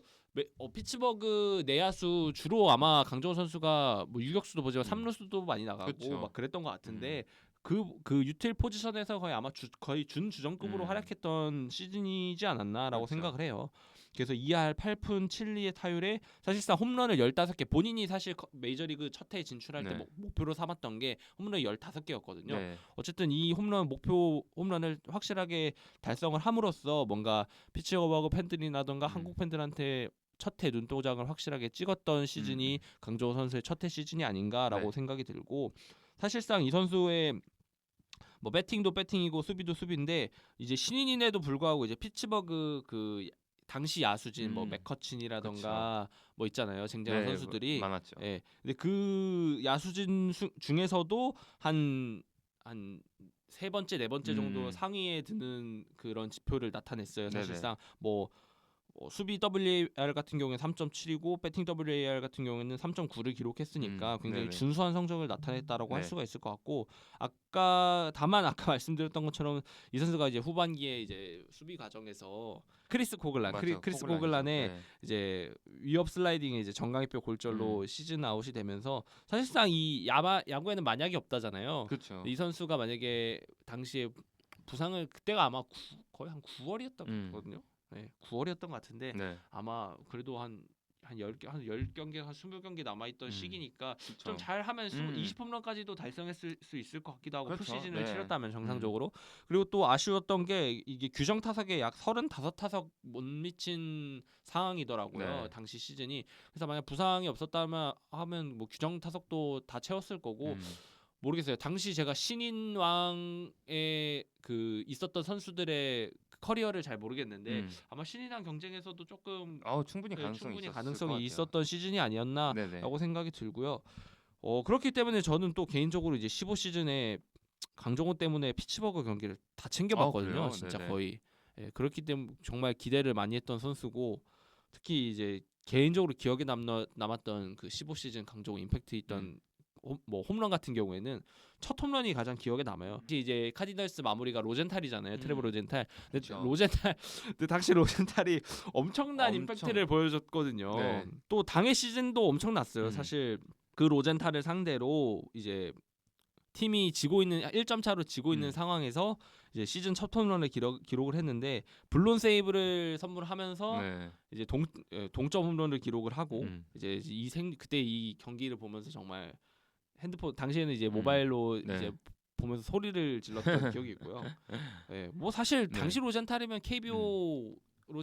피츠버그 내야수 주로 아마 강정호 선수가 뭐 유격수도 보지만 삼루수도 많이 나가고 그쵸. 막 그랬던 것 같은데 그 유틸 포지션에서 거의 아마 거의 준주전급으로 활약했던 시즌이지 않았나라고 그렇죠. 생각을 해요. 그래서 2할 8푼 7리의 타율에 사실상 홈런을 15개 본인이 사실 메이저리그 첫 해에 진출할 때 네. 목표로 삼았던 게 홈런이 15개였거든요. 네. 어쨌든 이 목표 홈런을 확실하게 달성을 함으로써 뭔가 피츠버그 팬들이라던가 한국 팬들한테 첫 해 눈도장을 확실하게 찍었던 시즌이 강정호 선수의 첫 해 시즌이 아닌가라고 네. 생각이 들고 사실상 이 선수의 뭐 배팅도 배팅이고 수비도 수비인데 이제 신인임에도 불구하고 이제 피츠버그 그 당시 야수진 뭐 맥커친이라던가 뭐 있잖아요 쟁쟁한 네, 선수들이 많았죠. 예 근데 그 야수진 중에서도 한 세 번째 네 번째 정도 상위에 드는 그런 지표를 나타냈어요. 사실상 뭐 수비 WAR 같은 경우에 3.7이고 배팅 WAR 같은 경우에는 3.9를 기록했으니까 굉장히 준수한 성적을 나타냈다라고 할 수가 있을 것 같고 다만 아까 말씀드렸던 것처럼 이 선수가 이제 후반기에 이제 수비 과정에서 크리스 코글란의 이제 위협 슬라이딩에 이제 정강이뼈 골절로 시즌 아웃이 되면서 사실상 이 야구에는 만약이 없다잖아요. 그렇죠. 이 선수가 만약에 당시에 부상을 그때가 아마 거의 한 9월이었던 거거든요. 네, 9월이었던 것 같은데 아마 그래도 한 10경기 한 20경기 남아 있던 시기니까 좀 잘하면 20홈런까지도 달성했을 수 있을 것 같기도 하고 풀시즌을 치렀다면 정상적으로. 그리고 또 아쉬웠던 게 이게 규정 타석에 약 35타석 못 미친 상황이더라고요. 당시 시즌이. 그래서 만약 부상이 없었다면 하면 뭐 규정 타석도 다 채웠을 거고 모르겠어요. 당시 제가 신인왕에 그 있었던 선수들의 커리어를 잘 모르겠는데 아마 신인왕 경쟁에서도 조금 충분히 가능성이 있었던 시즌이 아니었나라고 생각이 들고요. 그렇기 때문에 저는 또 개인적으로 이제 15시즌에 강정호 때문에 피츠버그 경기를 다 챙겨봤거든요. 진짜 거의. 예, 그렇기 때문에 정말 기대를 많이 했던 선수고 특히 이제 개인적으로 기억에 남았던 그 15시즌 강정호 임팩트 있던 뭐 홈런 같은 경우에는 첫 홈런이 가장 기억에 남아요. 이제 카디널스 마무리가 로젠탈이잖아요. 트레버 로젠탈. 근데 당시 로젠탈이 엄청난 임팩트를 보여줬거든요. 또 당해 시즌도 엄청났어요. 사실 그 로젠탈을 상대로 이제 팀이 지고 있는 1점 차로 지고 있는 상황에서 이제 시즌 첫 홈런을 기록을 했는데 블론 세이브를 선물하면서 이제 동점 홈런을 기록을 하고 이제 그때 이 경기를 보면서 정말 핸드폰 당시에는 이제 모바일로 이제 보면서 소리를 질렀던 기억이 있고요. 네, 뭐 사실 당시 로젠탈이면 KBO로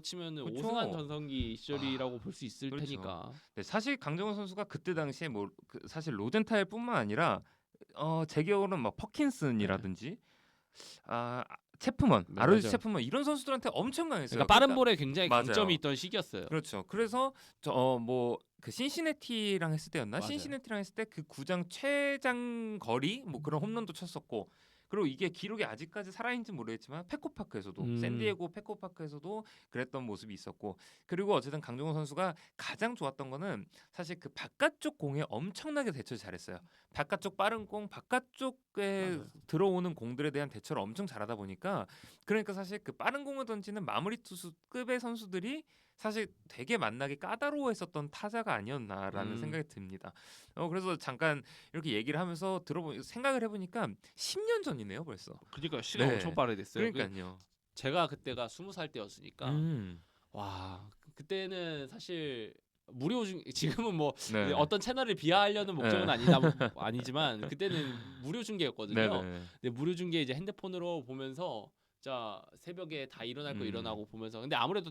치면 오승환 전성기 시절이라고 볼 수 있을 테니까. 네, 사실 강정호 선수가 그때 당시에 뭐 사실 로젠탈뿐만 아니라 제 기억으로는 막 퍼킨슨이라든지 체프먼, 아로지 체프먼 이런 선수들한테 엄청 강했어요. 그러니까 빠른 볼에 굉장히 강점이 있던 시기였어요. 그렇죠. 그래서 그 신시내티랑 했을 때였나? 신시내티랑 했을 때 그 구장 최장 거리 뭐 그런 홈런도 쳤었고 그리고 이게 기록이 아직까지 살아있는지 모르겠지만 페코파크에서도 샌디에고 페코파크에서도 그랬던 모습이 있었고 그리고 어쨌든 강정호 선수가 가장 좋았던 거는 사실 그 바깥쪽 공에 엄청나게 대처를 잘했어요. 바깥쪽 빠른 공, 바깥쪽에 들어오는 공들에 대한 대처를 엄청 잘하다 보니까 그러니까 사실 그 빠른 공을 던지는 마무리 투수급의 선수들이 사실 되게 만나기 까다로워했었던 타자가 아니었나라는 생각이 듭니다. 그래서 잠깐 이렇게 얘기를 하면서 생각을 해보니까 10년 전이네요 벌써. 그러니까 시간 엄청 빠르됐어요. 그러니까요. 제가 그때가 20살 때였으니까 와 그때는 사실 무료 지금은 뭐 어떤 채널을 비하하려는 목적은 아니지만 그때는 무료 중계였거든요. 근데 무료 중계 이제 핸드폰으로 보면서 진짜 새벽에 다 일어날 거 음. 일어나고 보면서 근데 아무래도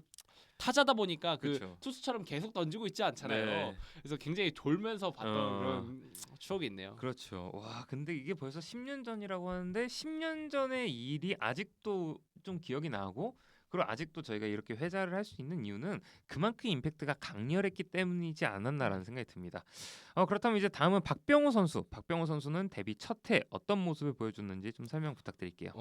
타자다 보니까 그 그쵸. 투수처럼 계속 던지고 있지 않잖아요. 네. 그래서 굉장히 졸면서 봤던 어. 그런 추억이 있네요. 그렇죠. 와, 근데 이게 벌써 10년 전이라고 하는데 10년 전의 일이 아직도 좀 기억이 나고 그리고 아직도 저희가 이렇게 회자를 할 수 있는 이유는 그만큼 임팩트가 강렬했기 때문이지 않았나라는 생각이 듭니다. 그렇다면 이제 다음은 박병호 선수. 박병호 선수는 데뷔 첫 해 어떤 모습을 보여줬는지 좀 설명 부탁드릴게요.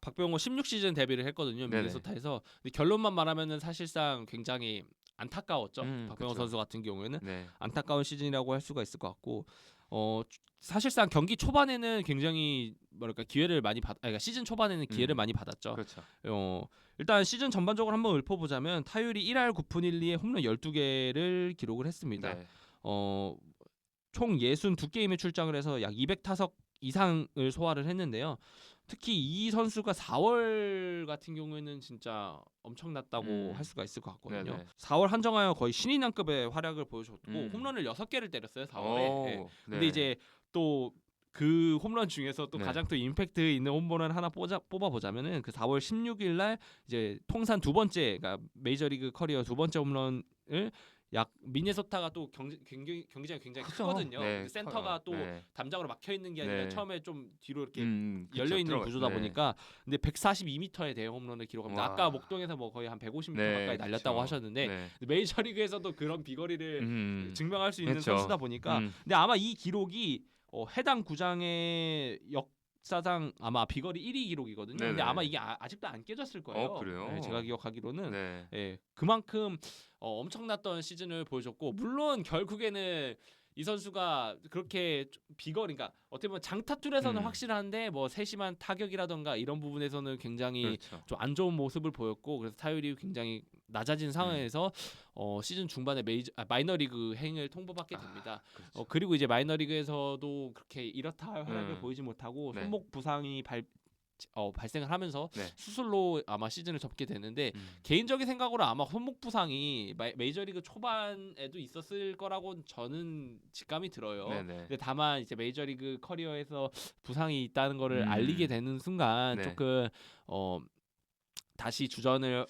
박병호 16시즌 데뷔를 했거든요. 네네. 미네소타에서. 근데 결론만 말하면은 사실상 굉장히 안타까웠죠. 박병호 그쵸. 선수 같은 경우에는 네. 안타까운 시즌이라고 할 수가 있을 것 같고 사실상 경기 초반에는 굉장히 뭐랄까 기회를 많이 그러니까 시즌 초반에는 기회를 많이 받았죠. 그렇죠. 일단 시즌 전반적으로 한번 읊어보자면 타율이 1할 9푼 1리에 홈런 12개를 기록을 했습니다. 네. 총 62게임에 출장을 해서 약 200타석 이상을 소화를 했는데요. 특히 이 선수가 4월 같은 경우에는 진짜 엄청났다고 할 수가 있을 것 같거든요. 네네. 4월 한정하여 거의 신인왕급의 활약을 보여줬고 홈런을 6개를 때렸어요. 4월에. 오, 근데 네. 이제 또 그 홈런 중에서 또 네. 가장 또 임팩트 있는 홈런을 하나 뽑아보자면은 그 4월 16일 날 이제 통산 두 번째, 그러니까 메이저리그 커리어 두 번째 홈런을 약 미네소타가 또 경기장이 굉장히 그쵸. 크거든요. 네, 근데 센터가 커요. 또 네. 담장으로 막혀 있는 게 아니라 네. 처음에 좀 뒤로 이렇게 그쵸. 열려 있는 들어가- 구조다 네. 보니까 근데 142m의 대형 홈런을 기록합니다. 와. 아까 목동에서 뭐 거의 한 150m 네, 가까이 날렸다고 그쵸. 하셨는데 네. 메이저리그에서도 그런 비거리를 증명할 수 있는 그쵸. 선수다 보니까 근데 아마 이 기록이 해당 구장의 역사상 아마 비거리 1위 기록이거든요. 네네. 근데 아마 이게 아직도 안 깨졌을 거예요. 그래요? 네, 제가 기억하기로는 네. 예, 그만큼 엄청났던 시즌을 보여줬고 물론 결국에는 이 선수가 그렇게 비거리, 그러니까 어떻게 보면 장타툴에서는 확실한데 뭐 세심한 타격이라던가 이런 부분에서는 굉장히 그렇죠. 좀 안 좋은 모습을 보였고 그래서 타율이 굉장히 낮아진 상황에서 시즌 중반에 마이너리그 행을 통보받게 됩니다. 그렇죠. 그리고 이제 마이너리그에서도 그렇게 이렇다 할 활약을 보이지 못하고 네. 손목 부상이 발생을 하면서 네. 수술로 아마 시즌을 접게 되는데 개인적인 생각으로 아마 손목 부상이 메이저리그 초반에도 있었을 거라고 저는 직감이 들어요. 네네. 근데 다만 이제 메이저리그 커리어에서 부상이 있다는 거를 알리게 되는 순간 네. 조금 다시 주전을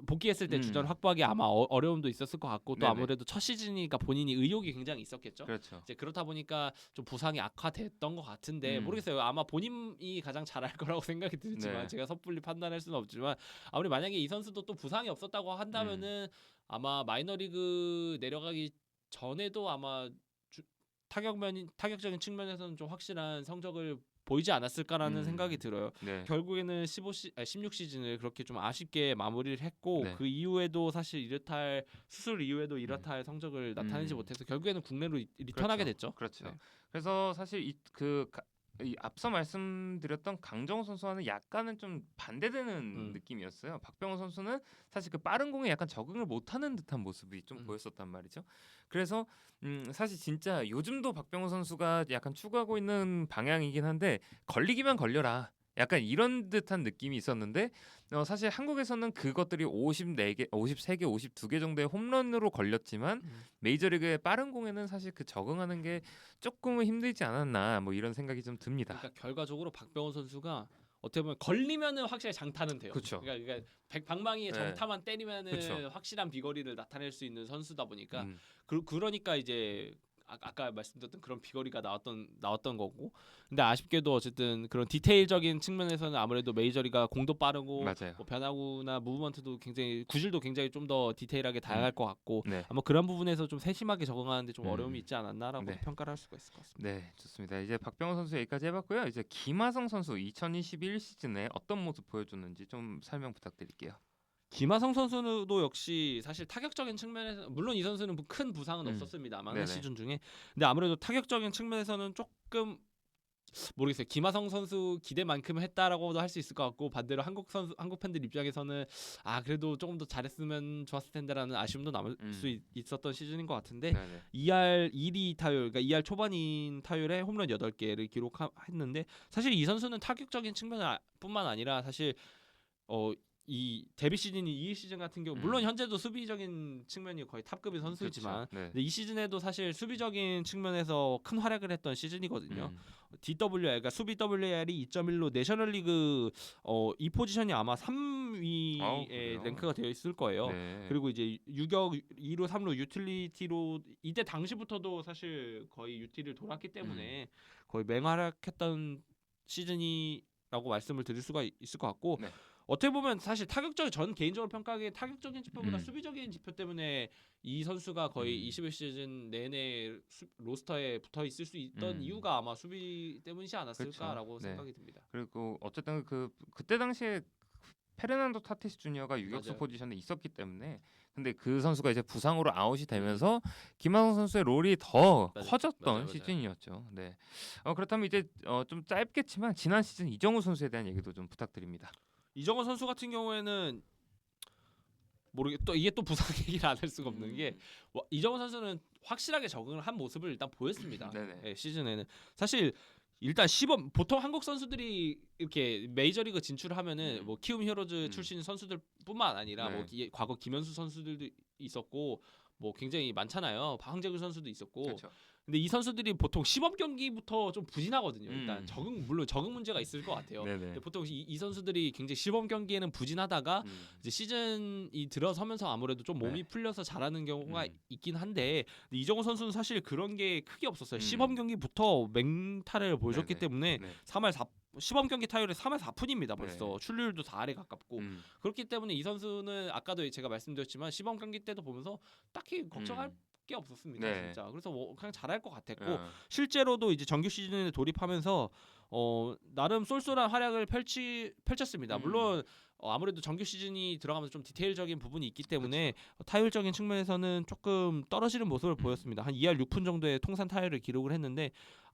복귀했을 때 주전 확보하기 아마 어려움도 있었을 것 같고 또 네네. 아무래도 첫 시즌이니까 본인이 의욕이 굉장히 있었겠죠. 그렇죠. 이제 그렇다 보니까 좀 부상이 악화됐던 것 같은데 모르겠어요. 아마 본인이 가장 잘할 거라고 생각이 들지만 네. 제가 섭불리 판단할 수는 없지만 아무리 만약에 이 선수도 또 부상이 없었다고 한다면은 아마 마이너리그 내려가기 전에도 아마 타격적인 측면에서는 좀 확실한 성적을 보이지 않았을까라는 생각이 들어요. 네. 결국에는 16시즌을 그렇게 좀 아쉽게 마무리를 했고 네. 그 이후에도 사실 수술 이후에도 이렇다 할 성적을 나타내지 못해서 결국에는 국내로 리턴하게 됐죠. 그렇죠. 네. 그래서 사실 이 앞서 말씀드렸던 강정호 선수와는 약간은 좀 반대되는 느낌이었어요. 박병호 선수는 사실 그 빠른 공에 약간 적응을 못하는 듯한 모습이 좀 보였었단 말이죠. 그래서 사실 진짜 요즘도 박병호 선수가 약간 추구하고 있는 방향이긴 한데 걸리기만 걸려라. 약간 이런 듯한 느낌이 있었는데 사실 한국에서는 그것들이 54개, 53개, 52개 정도의 홈런으로 걸렸지만 메이저리그의 빠른 공에는 사실 그 적응하는 게 조금은 힘들지 않았나 뭐 이런 생각이 좀 듭니다. 그러니까 결과적으로 박병호 선수가 어떻게 보면 걸리면은 확실히 장타는 돼요. 그쵸. 그러니까 방망이에 네. 정타만 때리면은 그쵸. 확실한 비거리를 나타낼 수 있는 선수다 보니까 그러니까 이제 아까 말씀드렸던 그런 비거리가 나왔던 거고 근데 아쉽게도 어쨌든 그런 디테일적인 측면에서는 아무래도 메이저리가 공도 빠르고 맞아요. 뭐 변화구나 무브먼트도 굉장히 구질도 굉장히 좀 더 디테일하게 다양할 것 같고 네. 아마 그런 부분에서 좀 세심하게 적응하는데 좀 어려움이 있지 않았나라고 네. 평가를 할 수가 있을 것 같습니다. 네, 좋습니다. 이제 박병호 선수 여기까지 해봤고요. 이제 김하성 선수 2021 시즌에 어떤 모습 보여줬는지 좀 설명 부탁드릴게요. 김하성 선수도 역시 사실 타격적인 측면에서 물론 이 선수는 큰 부상은 없었습니다. 막내 네네. 시즌 중에. 근데 아무래도 타격적인 측면에서는 조금 모르겠어요. 김하성 선수 기대만큼 했다라고도 할 수 있을 것 같고 반대로 한국 팬들 입장에서는 그래도 조금 더 잘했으면 좋았을 텐데라는 아쉬움도 남을 수 있었던 시즌인 것 같은데 네네. 2할 1위 타율, 그러니까 2할 초반인 타율에 홈런 8개를 기록했는데 사실 이 선수는 타격적인 측면뿐만 아니라 사실 이 데뷔 시즌이 이 시즌 같은 경우 물론 현재도 수비적인 측면이 거의 탑급인 선수이지만 그렇죠. 네. 근데 이 시즌에도 사실 수비적인 측면에서 큰 활약을 했던 시즌이거든요. 음. DWR 그러니까 수비 WR이 2.1로 내셔널리그 이 포지션이 아마 3위에 그래요? 랭크가 되어 있을 거예요. 네. 그리고 이제 유격 2루 3루 유틸리티로 이때 당시부터도 사실 거의 유틸을 돌았기 때문에 거의 맹활약했던 시즌이라고 말씀을 드릴 수가 있을 것 같고 네. 어떻게 보면 사실 타격적 전 개인적으로 평가하기에 타격적인 지표보다 음. 수비적인 지표 때문에 이 선수가 거의 21시즌 내내 로스터에 붙어 있을 수 있던 이유가 아마 수비 때문이지 않았을까라고 그렇죠. 네. 생각이 듭니다. 그리고 어쨌든 그때 당시에 페르난도 타티스 주니어가 유격수 맞아요. 포지션에 있었기 때문에 근데 그 선수가 이제 부상으로 아웃이 되면서 김하성 선수의 롤이 더 맞아요. 커졌던 맞아요. 시즌이었죠. 네. 그렇다면 이제 좀 짧겠지만 지난 시즌 이정우 선수에 대한 얘기도 좀 부탁드립니다. 이정호 선수 같은 경우에는 또 이게 또 부상 얘기를 안 할 수가 없는 게 이정호 선수는 확실하게 적응을 한 모습을 일단 보였습니다. 네네. 네, 시즌에는 사실 일단 시범 보통 한국 선수들이 이렇게 메이저리그 진출을 하면은 뭐 키움 히어로즈 출신 선수들뿐만 아니라 네. 뭐 과거 김현수 선수들도 있었고 뭐 굉장히 많잖아요. 황재균 선수도 있었고. 그렇죠. 근데 이 선수들이 보통 시범 경기부터 좀 부진하거든요. 일단 물론 적응 문제가 있을 것 같아요. 네네. 근데 보통 이 선수들이 굉장히 시범 경기에는 부진하다가 이제 시즌이 들어서면서 아무래도 좀 몸이 풀려서 잘하는 경우가 있긴 한데 근데 이정우 선수는 사실 그런 게 크게 없었어요. 시범 경기부터 맹타를 보여줬기 네네. 때문에 네. 3할 4 시범 경기 타율이 3할 4푼입니다. 벌써 네. 출루율도 4할에 가깝고 그렇기 때문에 이 선수는 아까도 제가 말씀드렸지만 시범 경기 때도 보면서 딱히 걱정할 게 없었습니다. 네. 진짜. 그래서 그냥 잘할 것 같았고 실제로도 이제 정규 시즌에 돌입하면서 나름 쏠쏠한 활약을 펼쳤습니다. 물론 아무래도 정규 시즌이 들어가면서 좀 디테일적인 부분이 있기 때문에 타율적인 측면에서는 조금 떨어지는 모습을 보였습니다. 한 2할 6푼 정도의 통산 타율을 기록을 했는데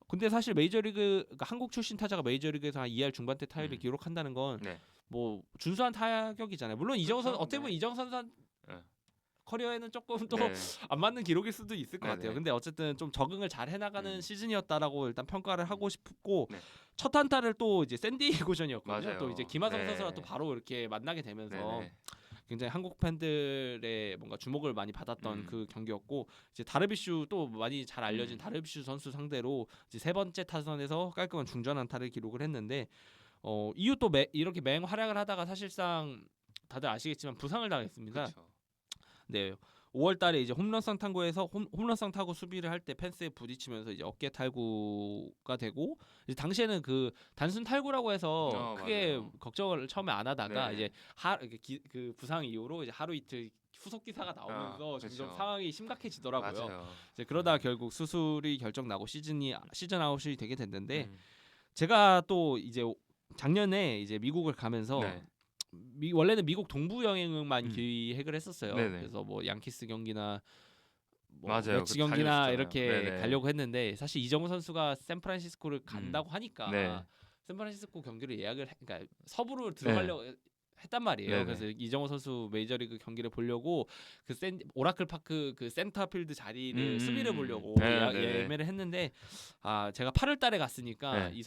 근데 사실 메이저리그 그러니까 한국 출신 타자가 메이저리그에서 한 2할 중반대 타율을 기록한다는 건 뭐 준수한 타격이잖아요. 물론 이정우 선수 어떻게 보면 이정우 선수 커리어에는 조금 또 안 맞는 기록일 수도 있을 것 같아요. 근데 어쨌든 좀 적응을 잘 해나가는 시즌이었다라고 일단 평가를 하고 싶고 첫 한타를 또 이제 샌디에이고전이었거든요. 맞아요. 또 이제 김하성 네. 선수랑 또 바로 이렇게 만나게 되면서 네네. 굉장히 한국 팬들의 뭔가 주목을 많이 받았던 그 경기였고 이제 다르비슈 또 많이 잘 알려진 다르비슈 선수 상대로 이제 세 번째 타선에서 깔끔한 중전 안타를 기록을 했는데 이후 또 이렇게 맹활약을 하다가 사실상 다들 아시겠지만 부상을 당했습니다. 그쵸. 네. 5월달에 이제 홈런성 탐구에서 홈런성 타구 수비를 할 때 펜스에 부딪히면서 이제 어깨 탈구가 되고 이제 당시에는 그 단순 탈구라고 해서 크게 맞아요. 걱정을 처음에 안 하다가 네. 이제 그 부상 이후로 이제 하루 이틀 후속 기사가 나오면서 점점 그쵸. 상황이 심각해지더라고요. 맞아요. 이제 그러다 결국 수술이 결정 나고 시즌 아웃이 되게 됐는데 음. 제가 또 이제 작년에 이제 미국을 가면서 네. 원래는 미국 동부 여행만 기획을 했었어요. 네네. 그래서 뭐 양키스 경기나 뭐 맞아요. 매치 그 경기나 다녔었잖아요. 이렇게 네네. 가려고 했는데 사실 이정우 선수가 샌프란시스코를 간다고 하니까 네. 샌프란시스코 경기를 그러니까 서부로 들어가려고 했단 말이에요. 네네. 그래서 이정우 선수 메이저리그 경기를 보려고 그 오라클 파크 그 센터필드 자리를 수비를 보려고 네네. 예매를 했는데 제가 8월달에 갔으니까 네.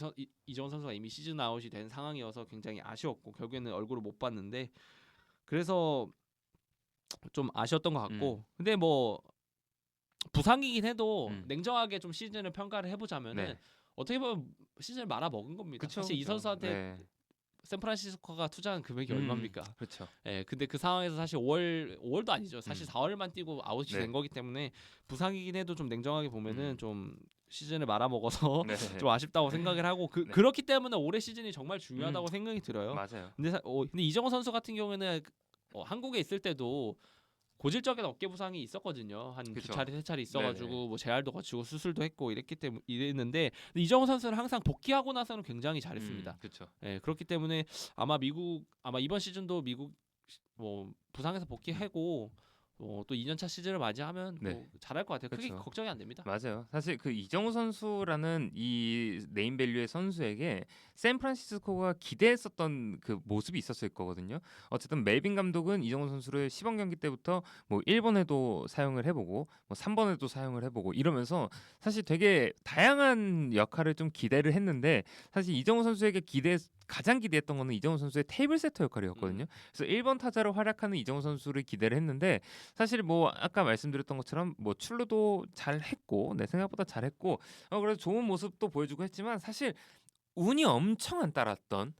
이정우 선수가 이미 시즌 아웃이 된 상황이어서 굉장히 아쉬웠고 결국에는 얼굴을 못 봤는데 그래서 좀 아쉬웠던 것 같고 근데 뭐 부상이긴 해도 냉정하게 좀 시즌을 평가를 해보자면은 네. 어떻게 보면 시즌을 말아 먹은 겁니다. 그쵸, 사실 이 그쵸. 선수한테 네. 샌프란시스코가 투자한 금액이 얼마입니까? 그렇죠. 예, 근데 그 상황에서 사실 5월도 아니죠. 사실 4월만 뛰고 아웃이 네. 된 거기 때문에 부상이긴 해도 좀 냉정하게 보면은 좀 시즌을 말아먹어서 네. 좀 아쉽다고 생각을 하고 그렇기 때문에 올해 시즌이 정말 중요하다고 생각이 들어요. 맞아요. 근데 이정호 선수 같은 경우에는 한국에 있을 때도 고질적인 어깨 부상이 있었거든요. 한 그쵸. 2차례 3차례 있어가지고 네네. 뭐 재활도 거치고 수술도 했고 이랬는데 이정호 선수는 항상 복귀하고 나서는 굉장히 잘했습니다. 그렇죠. 예, 그렇기 때문에 아마 이번 시즌도 미국 뭐 부상에서 복귀하고 또 2년차 시즌을 맞이하면 네. 뭐 잘할 것 같아요. 크게 그쵸. 걱정이 안 됩니다. 맞아요. 사실 그 이정우 선수라는 이 네임밸류의 선수에게 샌프란시스코가 기대했었던 그 모습이 있었을 거거든요. 어쨌든 멜빈 감독은 이정우 선수를 시범 경기 때부터 뭐 1번에도 사용을 해보고 뭐 3번에도 사용을 해보고 이러면서 사실 되게 다양한 역할을 좀 기대를 했는데 사실 이정우 선수에게 가장 기대했던 거는 이정우 선수의 테이블 세터 역할이었거든요. 그래서 1번 타자로 활약하는 이정우 선수를 기대를 했는데 사실 뭐 아까 말씀드렸던 것처럼 뭐 출루도 잘했고 내 생각보다 잘했고 그래서 좋은 모습도 보여주고 했지만 사실 운이 엄청 안 따랐던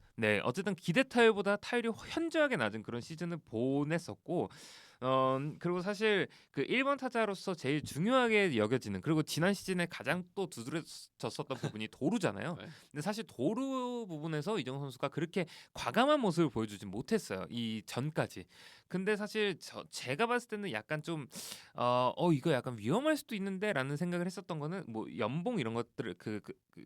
어쨌든 기대 타율보다 타율이 현저하게 낮은 그런 시즌을 보냈었고 그리고 사실 그 1번 타자로서 제일 중요하게 여겨지는 그리고 지난 시즌에 가장 또 두드러졌었던 부분이 도루잖아요. 네. 근데 사실 도루 부분에서 이정우 선수가 그렇게 과감한 모습을 보여주지 못했어요. 이 전까지. 근데 사실 제가 봤을 때는 약간 좀 이거 약간 위험할 수도 있는데라는 생각을 했었던 거는 뭐 연봉 이런 것들을 그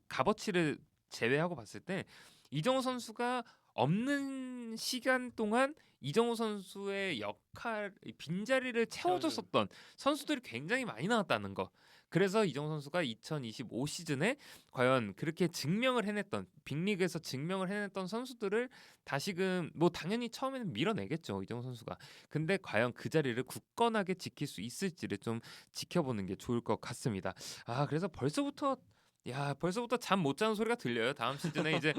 값어치를 제외하고 봤을 때 이정우 선수가 없는 시간 동안 이정우 선수의 역할 빈자리를 채워줬었던 선수들이 굉장히 많이 나왔다는 거. 그래서 이정우 선수가 2025 시즌에 과연 그렇게 증명을 해냈던 빅리그에서 증명을 해냈던 선수들을 다시금 뭐 당연히 처음에는 밀어내겠죠 이정우 선수가. 근데 과연 그 자리를 굳건하게 지킬 수 있을지를 좀 지켜보는 게 좋을 것 같습니다. 그래서 벌써부터 잠 못 자는 소리가 들려요. 다음 시즌에 이제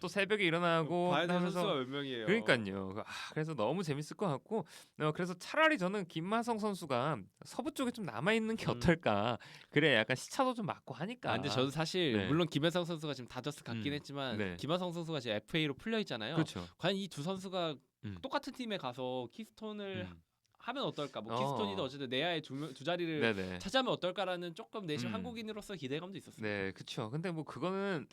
또 새벽에 일어나고 봐야 될 선수가 하면서 몇 명이에요. 그러니까요. 그래서 너무 재밌을 것 같고 그래서 차라리 저는 김마성 선수가 서부 쪽에 좀 남아 있는 게 어떨까. 그래 약간 시차도 좀 맞고 하니까. 근데 저는 사실 네. 물론 김혜성 선수가 지금 다저스 갔긴 했지만 네. 김하성 선수가 지금 FA로 풀려 있잖아요. 그렇죠. 과연 이 두 선수가 음. 똑같은 팀에 가서 키스톤을 음. 하면 어떨까? 뭐 어. 키스톤이든 어쨌든 내야의 두 자리를 네네. 차지하면 어떨까라는 조금 내심 음. 한국인으로서 기대감도 있었어요. 네, 그렇죠. 근데 뭐 그거는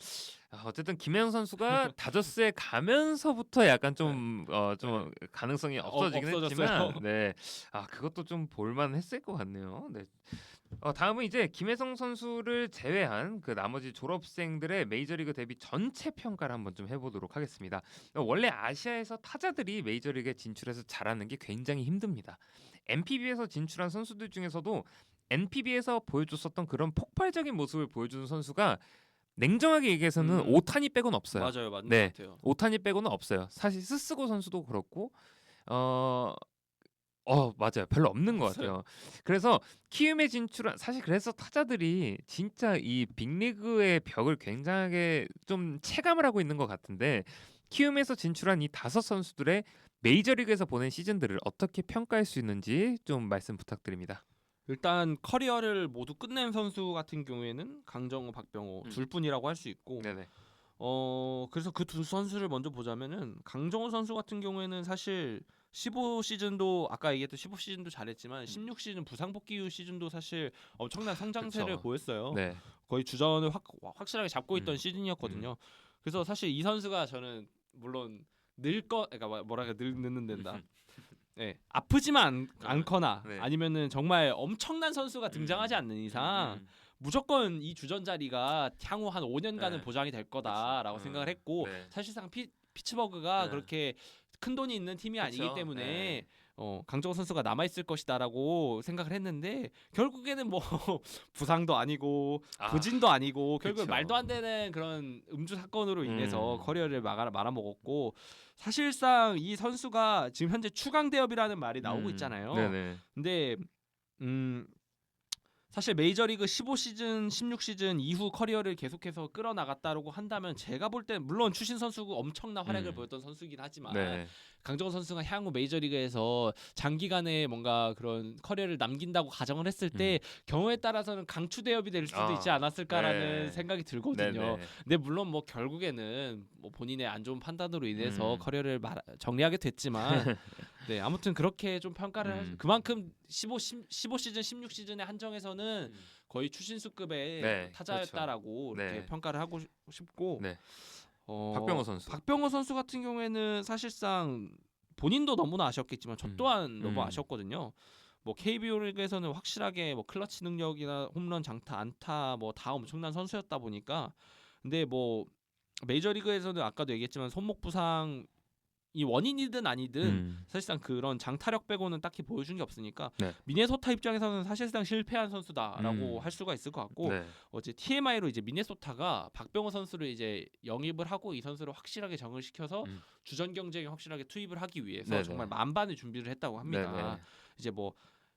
어쨌든 김혜영 선수가 다저스에 가면서부터 약간 좀 가능성이 없어지긴 없어졌어요. 했지만, 그것도 좀 볼만했을 것 같네요. 네. 다음은 이제 김혜성 선수를 제외한 그 나머지 졸업생들의 메이저리그 데뷔 전체 평가를 한번 좀 해보도록 하겠습니다. 원래 아시아에서 타자들이 메이저리그에 진출해서 잘하는 게 굉장히 힘듭니다. NPB에서 진출한 선수들 중에서도 NPB에서 보여줬었던 그런 폭발적인 모습을 보여주는 선수가 냉정하게 얘기해서는 오타니 빼고는 없어요. 맞아요, 맞는 네, 것 같아요. 오타니 빼고는 없어요. 사실 스스고 선수도 그렇고 맞아요. 별로 없는 것 같아요. 그래서 키움에 진출한 사실 그래서 타자들이 진짜 이 빅리그의 벽을 굉장하게 좀 체감을 하고 있는 것 같은데 키움에서 진출한 이 5선수들의 메이저리그에서 보낸 시즌들을 어떻게 평가할 수 있는지 좀 말씀 부탁드립니다. 일단 커리어를 모두 끝낸 선수 같은 경우에는 강정호, 박병호 둘뿐이라고 할 수 있고 네네. 그래서 그 두 선수를 먼저 보자면은 강정호 선수 같은 경우에는 사실 15 시즌도 아까 얘기했던 15 시즌도 잘했지만 16 시즌 부상 복귀 이후 시즌도 사실 엄청난 성장세를 그쵸. 보였어요. 네. 거의 주전을 확실하게 잡고 있던 음. 시즌이었거든요. 그래서 사실 이 선수가 저는 물론 그러니까 뭐랄까 늙는 된다. 네, 아프지만 않거나 네. 아니면은 정말 엄청난 선수가 등장하지 않는 이상 무조건 이 주전 자리가 향후 한 5년간은 네. 보장이 될 거다라고 생각을 했고 네. 사실상 피츠버그가 네. 그렇게 큰 돈이 있는 팀이 아니기 그쵸. 때문에 네. 강정호 선수가 남아 있을 것이다라고 생각을 했는데 결국에는 뭐 부상도 아니고 부진도 아니고 결국 그쵸. 말도 안 되는 그런 음주 사건으로 인해서 음. 커리어를 말아먹었고 사실상 이 선수가 지금 현재 추강 대업이라는 말이 나오고 있잖아요. 네네. 근데 사실 메이저리그 15 시즌, 16 시즌 이후 커리어를 계속해서 끌어나갔다고 한다면 제가 볼 때 물론 추신 선수고 엄청난 활약을 보였던 선수이긴 하지만 네. 강정호 선수가 향후 메이저리그에서 장기간의 뭔가 그런 커리어를 남긴다고 가정을 했을 때 경우에 따라서는 강추 대업이 될 수도 있지 않았을까라는 네. 생각이 들거든요. 네네. 근데 물론 뭐 결국에는 뭐 본인의 안 좋은 판단으로 인해서 커리어를 정리하게 됐지만 네, 아무튼 그렇게 좀 평가를 그만큼 15 시즌, 16 시즌의 한정에서는 거의 추신수급의 네, 타자였다라고 그렇죠. 이렇게 네. 평가를 하고 싶고 네. 박병호 선수. 박병호 선수 같은 경우에는 사실상 본인도 너무나 아쉬웠겠지만 저 또한 너무 아쉬웠거든요. 뭐 KBO 리그에서는 확실하게 뭐 클러치 능력이나 홈런, 장타, 안타 뭐 다 엄청난 선수였다 보니까 근데 뭐 메이저리그에서는 아까도 얘기했지만 손목 부상 이 원인이든 아니든 음. 사실상 그런 장타력 빼고는 딱히 보여준 게 없으니까 네. 미네소타 입장에서는 사실상 실패한 선수다라고 할 수가 있을 것 같고 네. 어제 TMI로 이제 미네소타가 박병호 선수를 이제 영입을 하고 이 선수를 확실하게 정을 시켜서 음. 주전 경쟁에 확실하게 투입을 하기 위해서 네네. 정말 만반의 준비를 했다고 합니다. 네네. 이제 뭐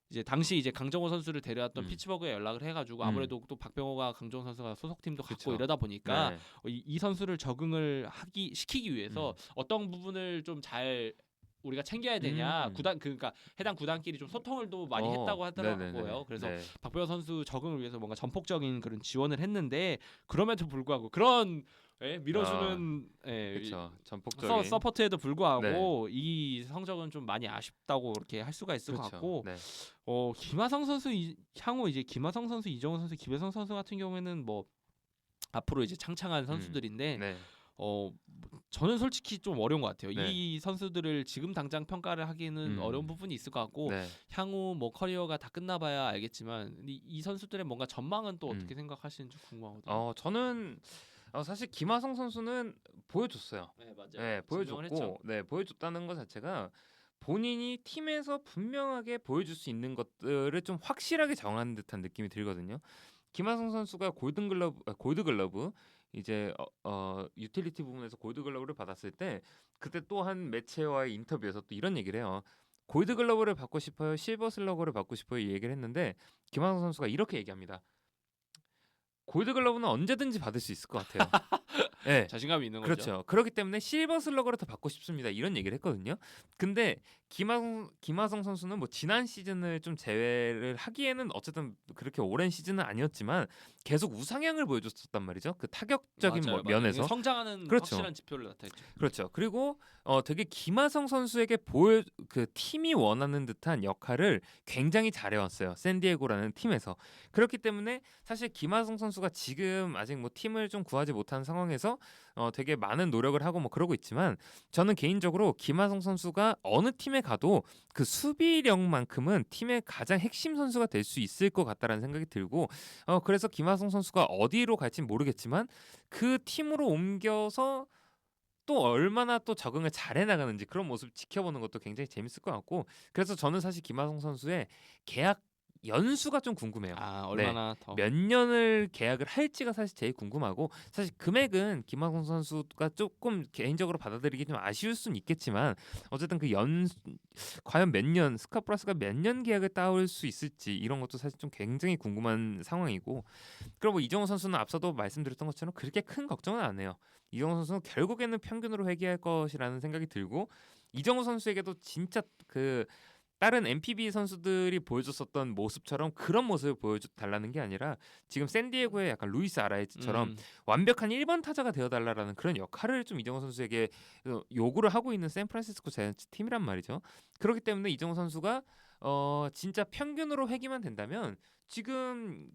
이제 당시 이제 강정호 선수를 데려왔던 음. 피츠버그에 연락을 해가지고 아무래도 또 박병호가 강정호 선수가 소속팀도 갖고 그쵸. 이러다 보니까 네. 이 선수를 적응을 시키기 위해서 음. 어떤 부분을 좀 잘 우리가 챙겨야 되냐 구단 그러니까 해당 구단끼리 좀 소통을 또 많이 했다고 하더라고요. 네네네. 그래서 네. 박병호 선수 적응을 위해서 뭔가 전폭적인 그런 지원을 했는데 그럼에도 불구하고 그런 밀어주는 그렇죠. 전폭적인. 서포트에도 불구하고 이 성적은 좀 많이 아쉽다고 이렇게 할 수가 있을 것 그렇죠. 같고 네. 김하성 선수 향후 이제 김하성 선수, 이정우 선수, 김혜성 선수 같은 경우에는 뭐 앞으로 이제 창창한 선수들인데 네. 저는 솔직히 좀 어려운 것 같아요. 네. 이 선수들을 지금 당장 평가를 하기는 어려운 부분이 있을 것 같고 네. 향후 뭐 커리어가 다 끝나봐야 알겠지만 이 선수들의 뭔가 전망은 또 어떻게 생각하시는지 궁금하거든요. 저는 사실 김하성 선수는 보여줬어요. 네 맞아요. 네, 증명을 했죠. 보여줬고, 네, 보여줬다는 것 자체가 본인이 팀에서 분명하게 보여줄 수 있는 것들을 좀 확실하게 정한 듯한 느낌이 들거든요. 김하성 선수가 골드글러브 이제 유틸리티 부분에서 골드글러브를 받았을 때 그때 또 한 매체와의 인터뷰에서 또 이런 얘기를 해요. 골드글러브를 받고 싶어요, 실버슬러거를 받고 싶어요, 이 얘기를 했는데 김하성 선수가 이렇게 얘기합니다. 골드글러브는 언제든지 받을 수 있을 것 같아요. 네. 자신감이 있는 거죠. 그렇죠. 그렇기 때문에 실버 슬러거를 더 받고 싶습니다. 이런 얘기를 했거든요. 근데 김하성 선수는 뭐 지난 시즌을 좀 제외를 하기에는 어쨌든 그렇게 오랜 시즌은 아니었지만 계속 우상향을 보여줬었단 말이죠. 그 타격적인 맞아요. 면에서. 성장하는 그렇죠. 확실한 지표를 나타냈죠. 그렇죠. 그리고 되게 김하성 선수에게 그 팀이 원하는 듯한 역할을 굉장히 잘해왔어요. 샌디에고라는 팀에서. 그렇기 때문에 사실 김하성 선수가 지금 아직 뭐 팀을 좀 구하지 못한 상황에서 되게 많은 노력을 하고 뭐 그러고 있지만 저는 개인적으로 김하성 선수가 어느 팀에 가도 그 수비력만큼은 팀의 가장 핵심 선수가 될 수 있을 것 같다라는 생각이 들고 그래서 김하성 선수가 어디로 갈지는 모르겠지만 그 팀으로 옮겨서 또 얼마나 또 적응을 잘해 나가는지 그런 모습 지켜보는 것도 굉장히 재밌을 것 같고 그래서 저는 사실 김하성 선수의 계약 연수가 좀 궁금해요. 얼마나 더 몇 년을 계약을 할지가 사실 제일 궁금하고 사실 금액은 김하성 선수가 조금 개인적으로 받아들이기 좀 아쉬울 수는 있겠지만 어쨌든 그 과연 몇 년 스카 플러스가 몇 년 계약을 따올 수 있을지 이런 것도 사실 좀 굉장히 궁금한 상황이고 그리고 뭐 이정우 선수는 앞서도 말씀드렸던 것처럼 그렇게 큰 걱정은 안 해요. 이정우 선수는 결국에는 평균으로 회귀할 것이라는 생각이 들고 이정우 선수에게도 진짜 그 다른 MPB 선수들이 보여줬었던 모습처럼 그런 모습을 보여달라는 게 아니라 지금 샌디에고의 약간 루이스 아라에즈처럼 완벽한 1번 타자가 되어달라는 그런 역할을 좀 이정우 선수에게 요구를 하고 있는 샌프란시스코 자이언츠 팀이란 말이죠. 그렇기 때문에 이정우 선수가 진짜 평균으로 회귀만 된다면 지금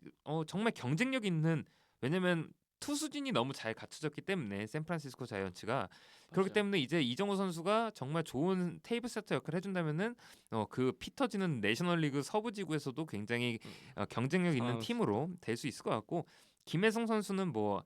정말 경쟁력 있는 왜냐면 투수진이 너무 잘 갖춰졌기 때문에 샌프란시스코 자이언츠가 그렇기 때문에 이제 이정우 선수가 정말 좋은 테이블 세터 역할을 해준다면은 그 피 터지는 내셔널리그 서부지구에서도 굉장히 경쟁력 있는 팀으로 될 수 있을 것 같고 김혜성 선수는 뭐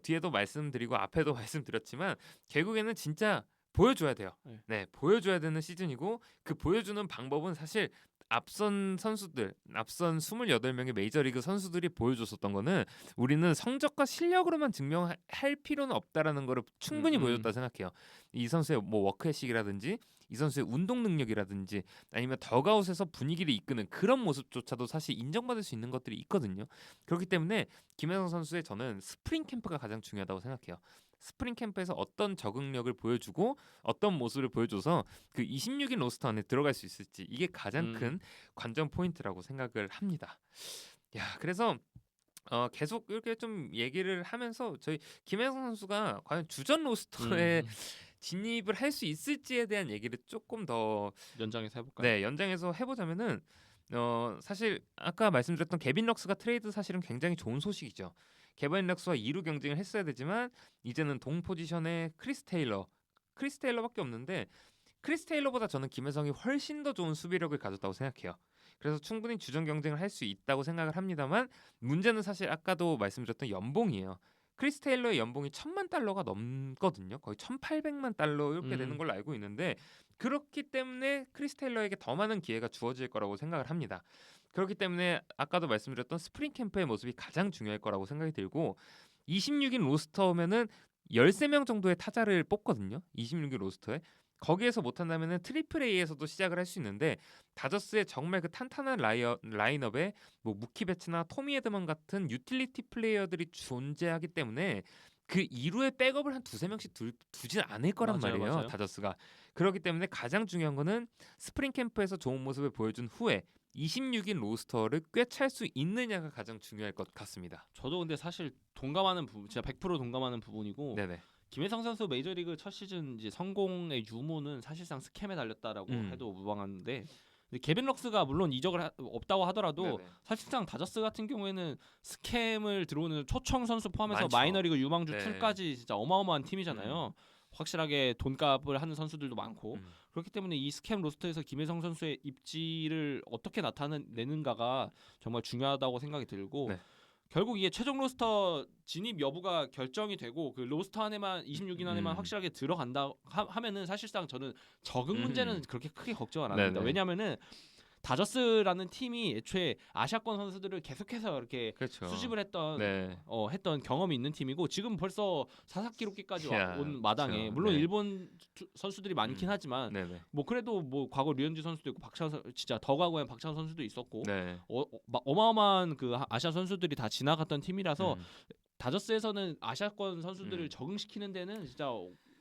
뒤에도 말씀드리고 앞에도 말씀드렸지만 결국에는 진짜 보여줘야 돼요. 네, 보여줘야 되는 시즌이고 그 보여주는 방법은 사실 앞선 28명의 메이저리그 선수들이 보여줬었던 거는 우리는 성적과 실력으로만 증명할 필요는 없다라는 거를 충분히 보여줬다 생각해요. 이 선수의 뭐 워크애식이라든지 이 선수의 운동 능력이라든지 아니면 덕아웃에서 분위기를 이끄는 그런 모습조차도 사실 인정받을 수 있는 것들이 있거든요. 그렇기 때문에 김혜성 선수의 저는 스프링 캠프가 가장 중요하다고 생각해요. 스프링 캠프에서 어떤 적응력을 보여주고 어떤 모습을 보여줘서 그 26인 로스터 안에 들어갈 수 있을지 이게 가장 큰 관전 포인트라고 생각을 합니다. 야, 그래서 계속 이렇게 좀 얘기를 하면서 저희 김혜성 선수가 과연 주전 로스터에 진입을 할 수 있을지에 대한 얘기를 조금 더 연장해서 해볼까요? 네, 연장해서 해보자면은 사실 아까 말씀드렸던 개빈 럭스가 트레이드 사실은 굉장히 좋은 소식이죠. 개빈 럭스와 2루 경쟁을 했어야 되지만 이제는 동 포지션에 크리스 테일러밖에 없는데 크리스 테일러보다 저는 김혜성이 훨씬 더 좋은 수비력을 가졌다고 생각해요. 그래서 충분히 주전 경쟁을 할 수 있다고 생각을 합니다만 문제는 사실 아까도 말씀드렸던 연봉이에요. 크리스 테일러의 연봉이 $10,000,000가 넘거든요. 거의 $1,800만 이렇게 되는 걸로 알고 있는데 그렇기 때문에 크리스 테일러에게 더 많은 기회가 주어질 거라고 생각을 합니다. 그렇기 때문에 아까도 말씀드렸던 스프링 캠프의 모습이 가장 중요할 거라고 생각이 들고 26인 로스터면은 13명 정도의 타자를 뽑거든요. 26인 로스터에. 거기에서 못한다면은 트리플 A에서도 시작을 할 수 있는데 다저스의 정말 그 탄탄한 라인업에 뭐 무키 베츠나 토미 에드먼 같은 유틸리티 플레이어들이 존재하기 때문에 그 이루의 백업을 한 두세 명씩 두진 않을 거란 맞아요, 말이에요. 맞아요. 다저스가. 그렇기 때문에 가장 중요한 거는 스프링 캠프에서 좋은 모습을 보여준 후에 26인 로스터를 꿰찰 수 있느냐가 가장 중요할 것 같습니다. 저도 근데 사실 동감하는 부분, 진짜 100% 동감하는 부분이고 네네. 김혜성 선수 메이저리그 첫 시즌 이제 성공의 유무는 사실상 스캠에 달렸다라고 해도 무방한데 근데 케빈 럭스가 물론 이적을 없다고 하더라도 네네. 사실상 다저스 같은 경우에는 스캠을 들어오는 초청 선수 포함해서 많죠. 마이너리그 유망주 네. 2까지 진짜 어마어마한 팀이잖아요. 확실하게 돈값을 하는 선수들도 많고 그렇기 때문에 이 스캠 로스터에서 김혜성 선수의 입지를 어떻게 나타내는가가 정말 중요하다고 생각이 들고 네. 결국 이게 최종 로스터 진입 여부가 결정이 되고 그 로스터 안에만 26인 안에만 확실하게 들어간다 하면은 사실상 저는 적응 문제는 그렇게 크게 걱정을 안 합니다. 네네. 왜냐하면은 다저스라는 팀이 애초에 아시아권 선수들을 계속해서 이렇게 그렇죠. 수집을 했던 네. 했던 경험이 있는 팀이고 지금 벌써 사사키 로키까지 야, 온 마당에 그렇죠. 물론 네. 일본 선수들이 많긴 하지만 네네. 뭐 그래도 뭐 과거 류현진 선수도 있고 박찬호 진짜 더 과거엔 박찬호 선수도 있었고 네. 어마어마한 그 아시아 선수들이 다 지나갔던 팀이라서 음. 다저스에서는 아시아권 선수들을 적응시키는 데는 진짜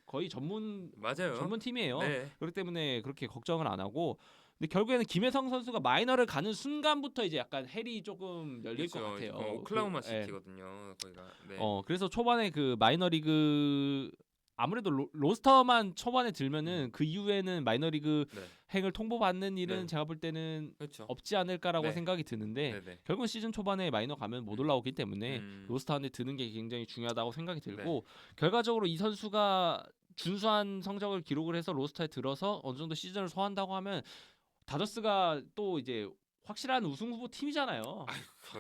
거의 전문 맞아요. 팀이에요. 네. 그렇기 때문에 그렇게 걱정을 안 하고 근데 결국에는 김혜성 선수가 마이너를 가는 순간부터 이제 약간 헬이 조금 열릴 것 같아요. 오클라호마 예. 시티거든요. 거기가. 네. 그래서 초반에 그 마이너리그 아무래도 로스터만 초반에 들면은 그 이후에는 마이너리그 네. 행을 통보받는 일은 네. 제가 볼 때는 그렇죠. 없지 않을까라고 네. 생각이 드는데 네네. 결국은 시즌 초반에 마이너 가면 못 올라오기 때문에 로스터 안에 드는 게 굉장히 중요하다고 생각이 들고 결과적으로 이 선수가 준수한 성적을 기록을 해서 로스터에 들어서 어느 정도 시즌을 소화한다고 하면 다저스가 또 이제 확실한 우승 후보 팀이잖아요.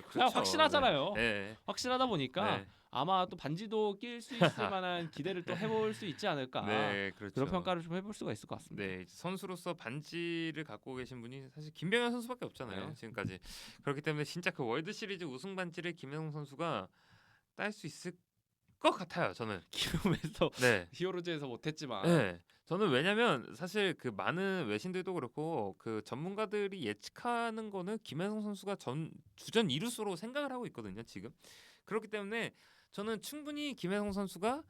그렇죠. 확실하잖아요. 네. 확실하다 보니까 네. 아마 또 반지도 낄 수 있을 만한 기대를 또 해볼 수 있지 않을까. 네, 그렇죠. 그런 평가를 좀 해볼 수가 있을 것 같습니다. 네, 선수로서 반지를 갖고 계신 분이 사실 김병현 선수밖에 없잖아요. 네. 지금까지. 그렇기 때문에 진짜 그 월드 시리즈 우승 반지를 김혜성 선수가 딸 수 있을 것 같아요. 저는. 키움에서 네. 히어로즈에서 못했지만 네. 저는 왜냐면 사실 그 많은 외신들도 그렇고 그 전문가들이 예측하는 거는 김혜성 선수가 주전 이루수로 생각을 하고 있거든요, 지금. 그렇기 때문에 저는 충분히 김혜성 선수가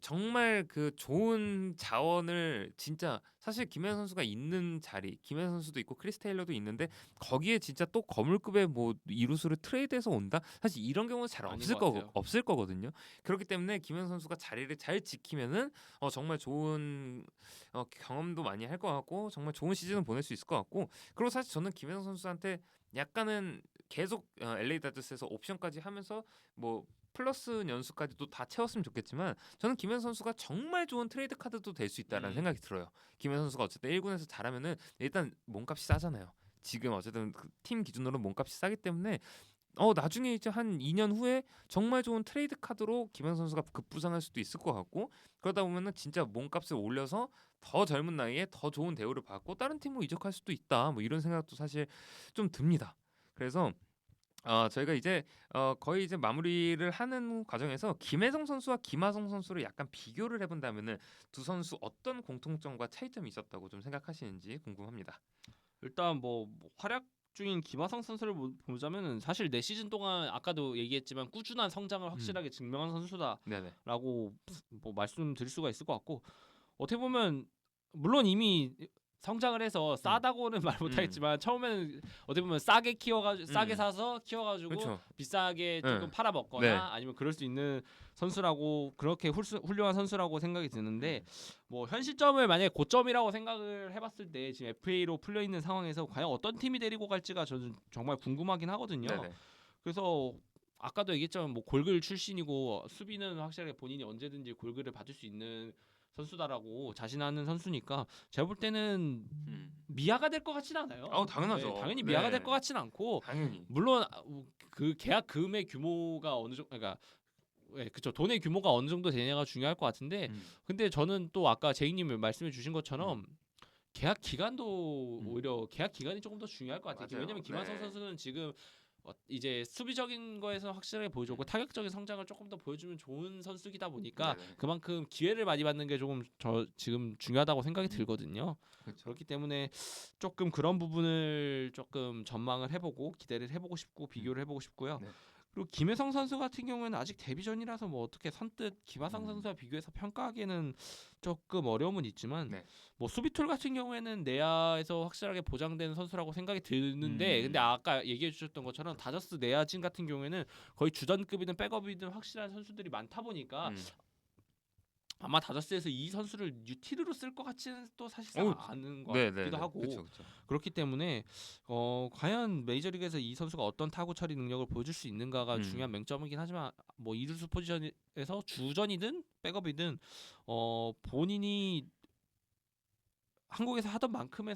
정말 그 좋은 자원을 진짜 사실 김혜성 선수가 있는 자리, 김혜성 선수도 있고 크리스 테일러도 있는데 거기에 진짜 또 거물급의 뭐 이루수를 트레이드해서 온다? 사실 이런 경우는 잘 아닌 없을 것 같아요. 없을 거거든요. 그렇기 때문에 김혜성 선수가 자리를 잘 지키면은 정말 좋은 경험도 많이 할 것 같고 정말 좋은 시즌을 보낼 수 있을 것 같고 그리고 사실 저는 김혜성 선수한테 약간은 계속 LA 다저스에서 옵션까지 하면서 뭐 플러스 연수까지도 다 채웠으면 좋겠지만 저는 김현 선수가 정말 좋은 트레이드 카드도 될 수 있다라는 생각이 들어요. 김현 선수가 어쨌든 1군에서 잘하면은 일단 몸값이 싸잖아요. 지금 어쨌든 그팀 기준으로 몸값이 싸기 때문에 나중에 이제 한 2년 후에 정말 좋은 트레이드 카드로 김현 선수가 급부상할 수도 있을 것 같고 그러다 보면은 진짜 몸값을 올려서 더 젊은 나이에 더 좋은 대우를 받고 다른 팀으로 이적할 수도 있다. 뭐 이런 생각도 사실 좀 듭니다. 그래서 저희가 이제 거의 이제 마무리를 하는 과정에서 김혜성 선수와 김하성 선수를 약간 비교를 해본다면은 두 선수 어떤 공통점과 차이점이 있었다고 좀 생각하시는지 궁금합니다. 일단 뭐 활약 중인 김하성 선수를 보자면은 사실 내 시즌 동안 아까도 얘기했지만 꾸준한 성장을 확실하게 증명한 선수다라고 네네. 뭐 말씀드릴 수가 있을 것 같고 어떻게 보면 물론 이미 성장을 해서 싸다고는 말 못하겠지만 처음에는 어떻게 보면 싸게 사서 키워가지고 그렇죠. 비싸게 조금 네. 팔아먹거나 네. 아니면 그럴 수 있는 선수라고 그렇게 훌륭한 선수라고 생각이 드는데 뭐 현 시점을 만약에 고점이라고 생각을 해봤을 때 지금 FA로 풀려 있는 상황에서 과연 어떤 팀이 데리고 갈지가 저는 정말 궁금하긴 하거든요. 네네. 그래서 아까도 얘기했지만 뭐 골글 출신이고 수비는 확실하게 본인이 언제든지 골글을 받을 수 있는 선수다라고 자신하는 선수니까 제가 볼 때는 미아가 될 것 같지는 않아요. 당연하죠. 네, 당연히 미아가 네. 될 것 같지는 않고 당연히. 물론 그 계약 금액 규모가 어느 정도 그러니까 예, 그쵸. 돈의 규모가 어느 정도 되냐가 중요할 것 같은데, 근데 저는 또 아까 제이님이 말씀해 주신 것처럼 계약 기간도 오히려 계약 기간이 조금 더 중요할 것 같아요. 맞아요. 왜냐면 김하성 네. 선수는 지금 이제 수비적인 거에서 확실하게 보여줬고 타격적인 성장을 조금 더 보여주면 좋은 선수이다 보니까 네네. 그만큼 기회를 많이 받는 게 조금 저 지금 중요하다고 생각이 들거든요. 그렇죠. 그렇기 때문에 조금 그런 부분을 조금 전망을 해보고 기대를 해보고 싶고 비교를 해보고 싶고요. 네. 그리고 김혜성 선수 같은 경우에는 아직 데뷔전이라서 뭐 어떻게 선뜻 김하성 선수와 비교해서 평가하기에는 조금 어려움은 있지만 네. 뭐 수비툴 같은 경우에는 내야에서 확실하게 보장된 선수라고 생각이 드는데 근데 아까 얘기해 주셨던 것처럼 다저스 내야진 같은 경우에는 거의 주전급이든 백업이든 확실한 선수들이 많다 보니까 아마 다저스에서 이 선수를 유틸로 쓸 것 같지는 또 사실상 어우, 않은 것 네네네. 같기도 하고 그렇죠, 그렇죠. 그렇기 때문에 과연 메이저리그에서 이 선수가 어떤 타구 처리 능력을 보여줄 수 있는가가 중요한 맹점이긴 하지만 뭐 이루수 포지션에서 주전이든 백업이든 본인이 한국에서 하던 만큼의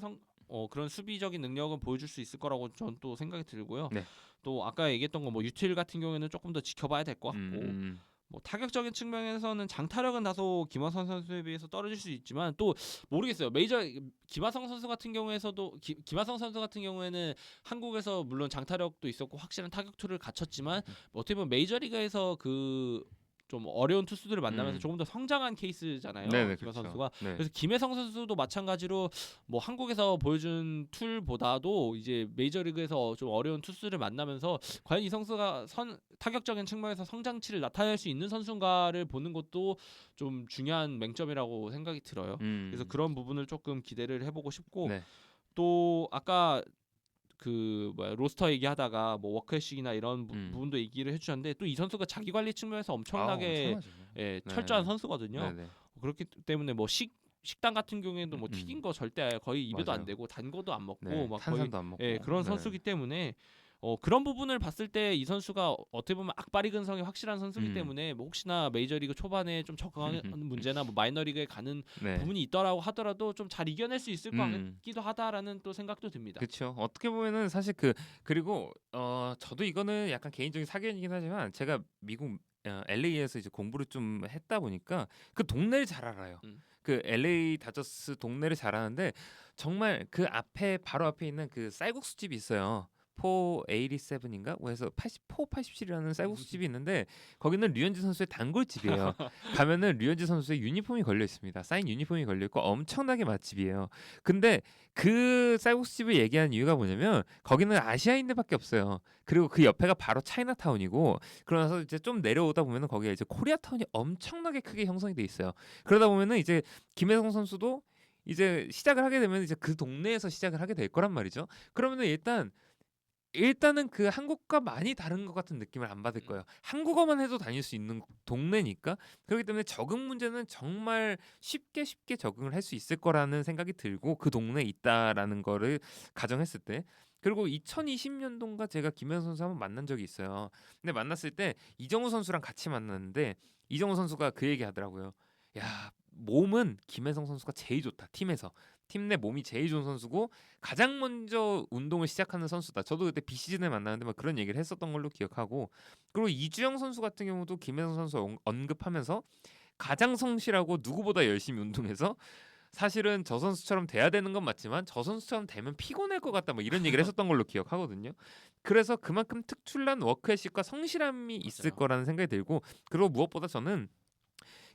그런 수비적인 능력은 보여줄 수 있을 거라고 전 또 생각이 들고요. 네. 또 아까 얘기했던 거 뭐 유틸 같은 경우에는 조금 더 지켜봐야 될 것 같고 뭐 타격적인 측면에서는 장타력은 다소 김하성 선수에 비해서 떨어질 수 있지만 또 모르겠어요. 김하성 선수 같은 경우에서도 김하성 선수 같은 경우에는 한국에서 물론 장타력도 있었고 확실한 타격 툴을 갖췄지만 뭐 어떻게 보면 메이저리그에서 그 좀 어려운 투수들을 만나면서 조금 더 성장한 케이스잖아요. 네네, 김하성 그렇죠. 선수가. 네. 그래서 김혜성 선수도 마찬가지로 뭐 한국에서 보여준 툴보다도 이제 메이저리그에서 좀 어려운 투수를 만나면서 과연 이 선수가 타격적인 측면에서 성장치를 나타낼 수 있는 선수인가를 보는 것도 좀 중요한 맹점이라고 생각이 들어요. 그래서 그런 부분을 조금 기대를 해보고 싶고 네. 또 아까 그 로스터 얘기하다가 뭐 워크애식이나 이런 부분도 얘기를 해주셨는데 또 이 선수가 자기 관리 측면에서 엄청나게 엄청나죠. 예, 네. 철저한 선수거든요. 네네. 그렇기 때문에 뭐 식당 같은 경우에도 뭐 튀긴 거 절대 거의 입에도 맞아요. 안 대고 단 거도 안 먹고 네. 막 거의 탄산도 안 먹고. 예, 그런 네. 선수기 때문에 그런 부분을 봤을 때 이 선수가 어떻게 보면 악바리 근성이 확실한 선수기 때문에 뭐 혹시나 메이저리그 초반에 좀 적응하는 문제나 뭐 마이너리그에 가는 네. 부분이 있더라고 하더라도 좀 잘 이겨낼 수 있을 것 같기도 하다라는 또 생각도 듭니다. 그렇죠. 어떻게 보면은 사실 그리고 저도 이거는 약간 개인적인 사견이긴 하지만 제가 미국 LA에서 이제 공부를 좀 했다 보니까 그 동네를 잘 알아요. 그 LA 다저스 동네를 잘 아는데 정말 그 앞에 바로 앞에 있는 그 쌀국수 집이 있어요. 487인가? 그래서 8487이라는 쌀국수 집이 있는데 거기는 류현진 선수의 단골집이에요. 가면은 류현진 선수의 유니폼이 걸려 있습니다. 사인 유니폼이 걸려 있고 엄청나게 맛집이에요. 근데 그 쌀국수집을 얘기한 이유가 뭐냐면 거기는 아시아인들밖에 없어요. 그리고 그 옆에가 바로 차이나타운이고 그러면서 이제 좀 내려오다 보면은 거기에 이제 코리아타운이 엄청나게 크게 형성이 돼 있어요. 그러다 보면은 이제 김혜성 선수도 이제 시작을 하게 되면 이제 그 동네에서 시작을 하게 될 거란 말이죠. 그러면은 일단은 그 한국과 많이 다른 것 같은 느낌을 안 받을 거예요. 한국어만 해도 다닐 수 있는 동네니까. 그렇기 때문에 적응 문제는 정말 쉽게 적응을 할 수 있을 거라는 생각이 들고 그 동네에 있다라는 거를 가정했을 때. 그리고 2020년도인가 제가 김현 선수 한번 만난 적이 있어요. 근데 만났을 때 이정우 선수랑 같이 만났는데 이정우 선수가 그 얘기 하더라고요. 야, 몸은 김혜성 선수가 제일 좋다. 팀에서. 팀 내 몸이 제일 좋은 선수고 가장 먼저 운동을 시작하는 선수다. 저도 그때 비시즌에 만났는데 막 그런 얘기를 했었던 걸로 기억하고 그리고 이주영 선수 같은 경우도 김혜성 선수 언급하면서 가장 성실하고 누구보다 열심히 운동해서 사실은 저 선수처럼 돼야 되는 건 맞지만 저 선수처럼 되면 피곤할 것 같다 뭐 이런 얘기를 했었던 걸로 기억하거든요. 그래서 그만큼 특출난 워크애식과 성실함이 있을 맞아요. 거라는 생각이 들고 그리고 무엇보다 저는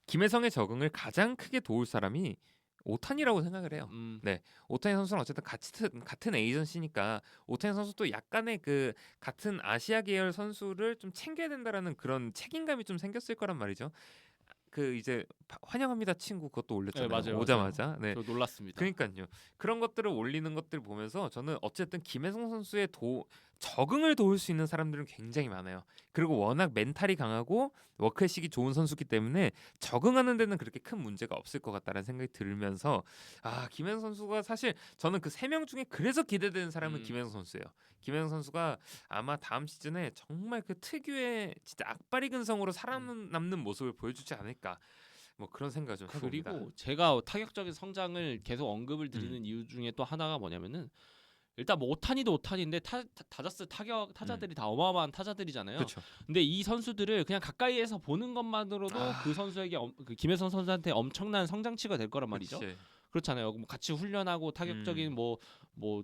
김혜성의 적응을 가장 크게 도울 사람이 오타니라고 생각을 해요. 네, 오타니 선수는 어쨌든 같은 에이전시니까 오타니 선수도 약간의 그 같은 아시아 계열 선수를 좀 챙겨야 된다라는 그런 책임감이 좀 생겼을 거란 말이죠. 그 이제 환영합니다 친구 그것도 네, 올렸잖아요. 맞아요. 오자마자. 네. 저 놀랐습니다. 그러니까요. 그런 것들을 올리는 것들 보면서 저는 어쨌든 김혜성 선수의 적응을 도울 수 있는 사람들은 굉장히 많아요. 그리고 워낙 멘탈이 강하고 워크etic이 좋은 선수기 때문에 적응하는 데는 그렇게 큰 문제가 없을 것 같다는 생각이 들면서 김혜성 선수가 사실 저는 그 세 명 중에 그래서 기대되는 사람은 김혜성 선수예요. 김혜성 선수가 아마 다음 시즌에 정말 그 특유의 진짜 악바리 근성으로 살아남는 모습을 보여주지 않을까. 뭐 그런 생각 좀 해봅니다. 그리고 제가 타격적인 성장을 계속 언급을 드리는 이유 중에 또 하나가 뭐냐면은 일단 뭐 오타니도 오타니인데 다저스 타격 타자들이 다 어마어마한 타자들이잖아요. 그렇죠. 근데 이 선수들을 그냥 가까이에서 보는 것만으로도 아. 그 선수에게 그 김혜성 선수한테 엄청난 성장치가 될 거란 말이죠. 그치. 그렇잖아요. 뭐 같이 훈련하고 타격적인 뭐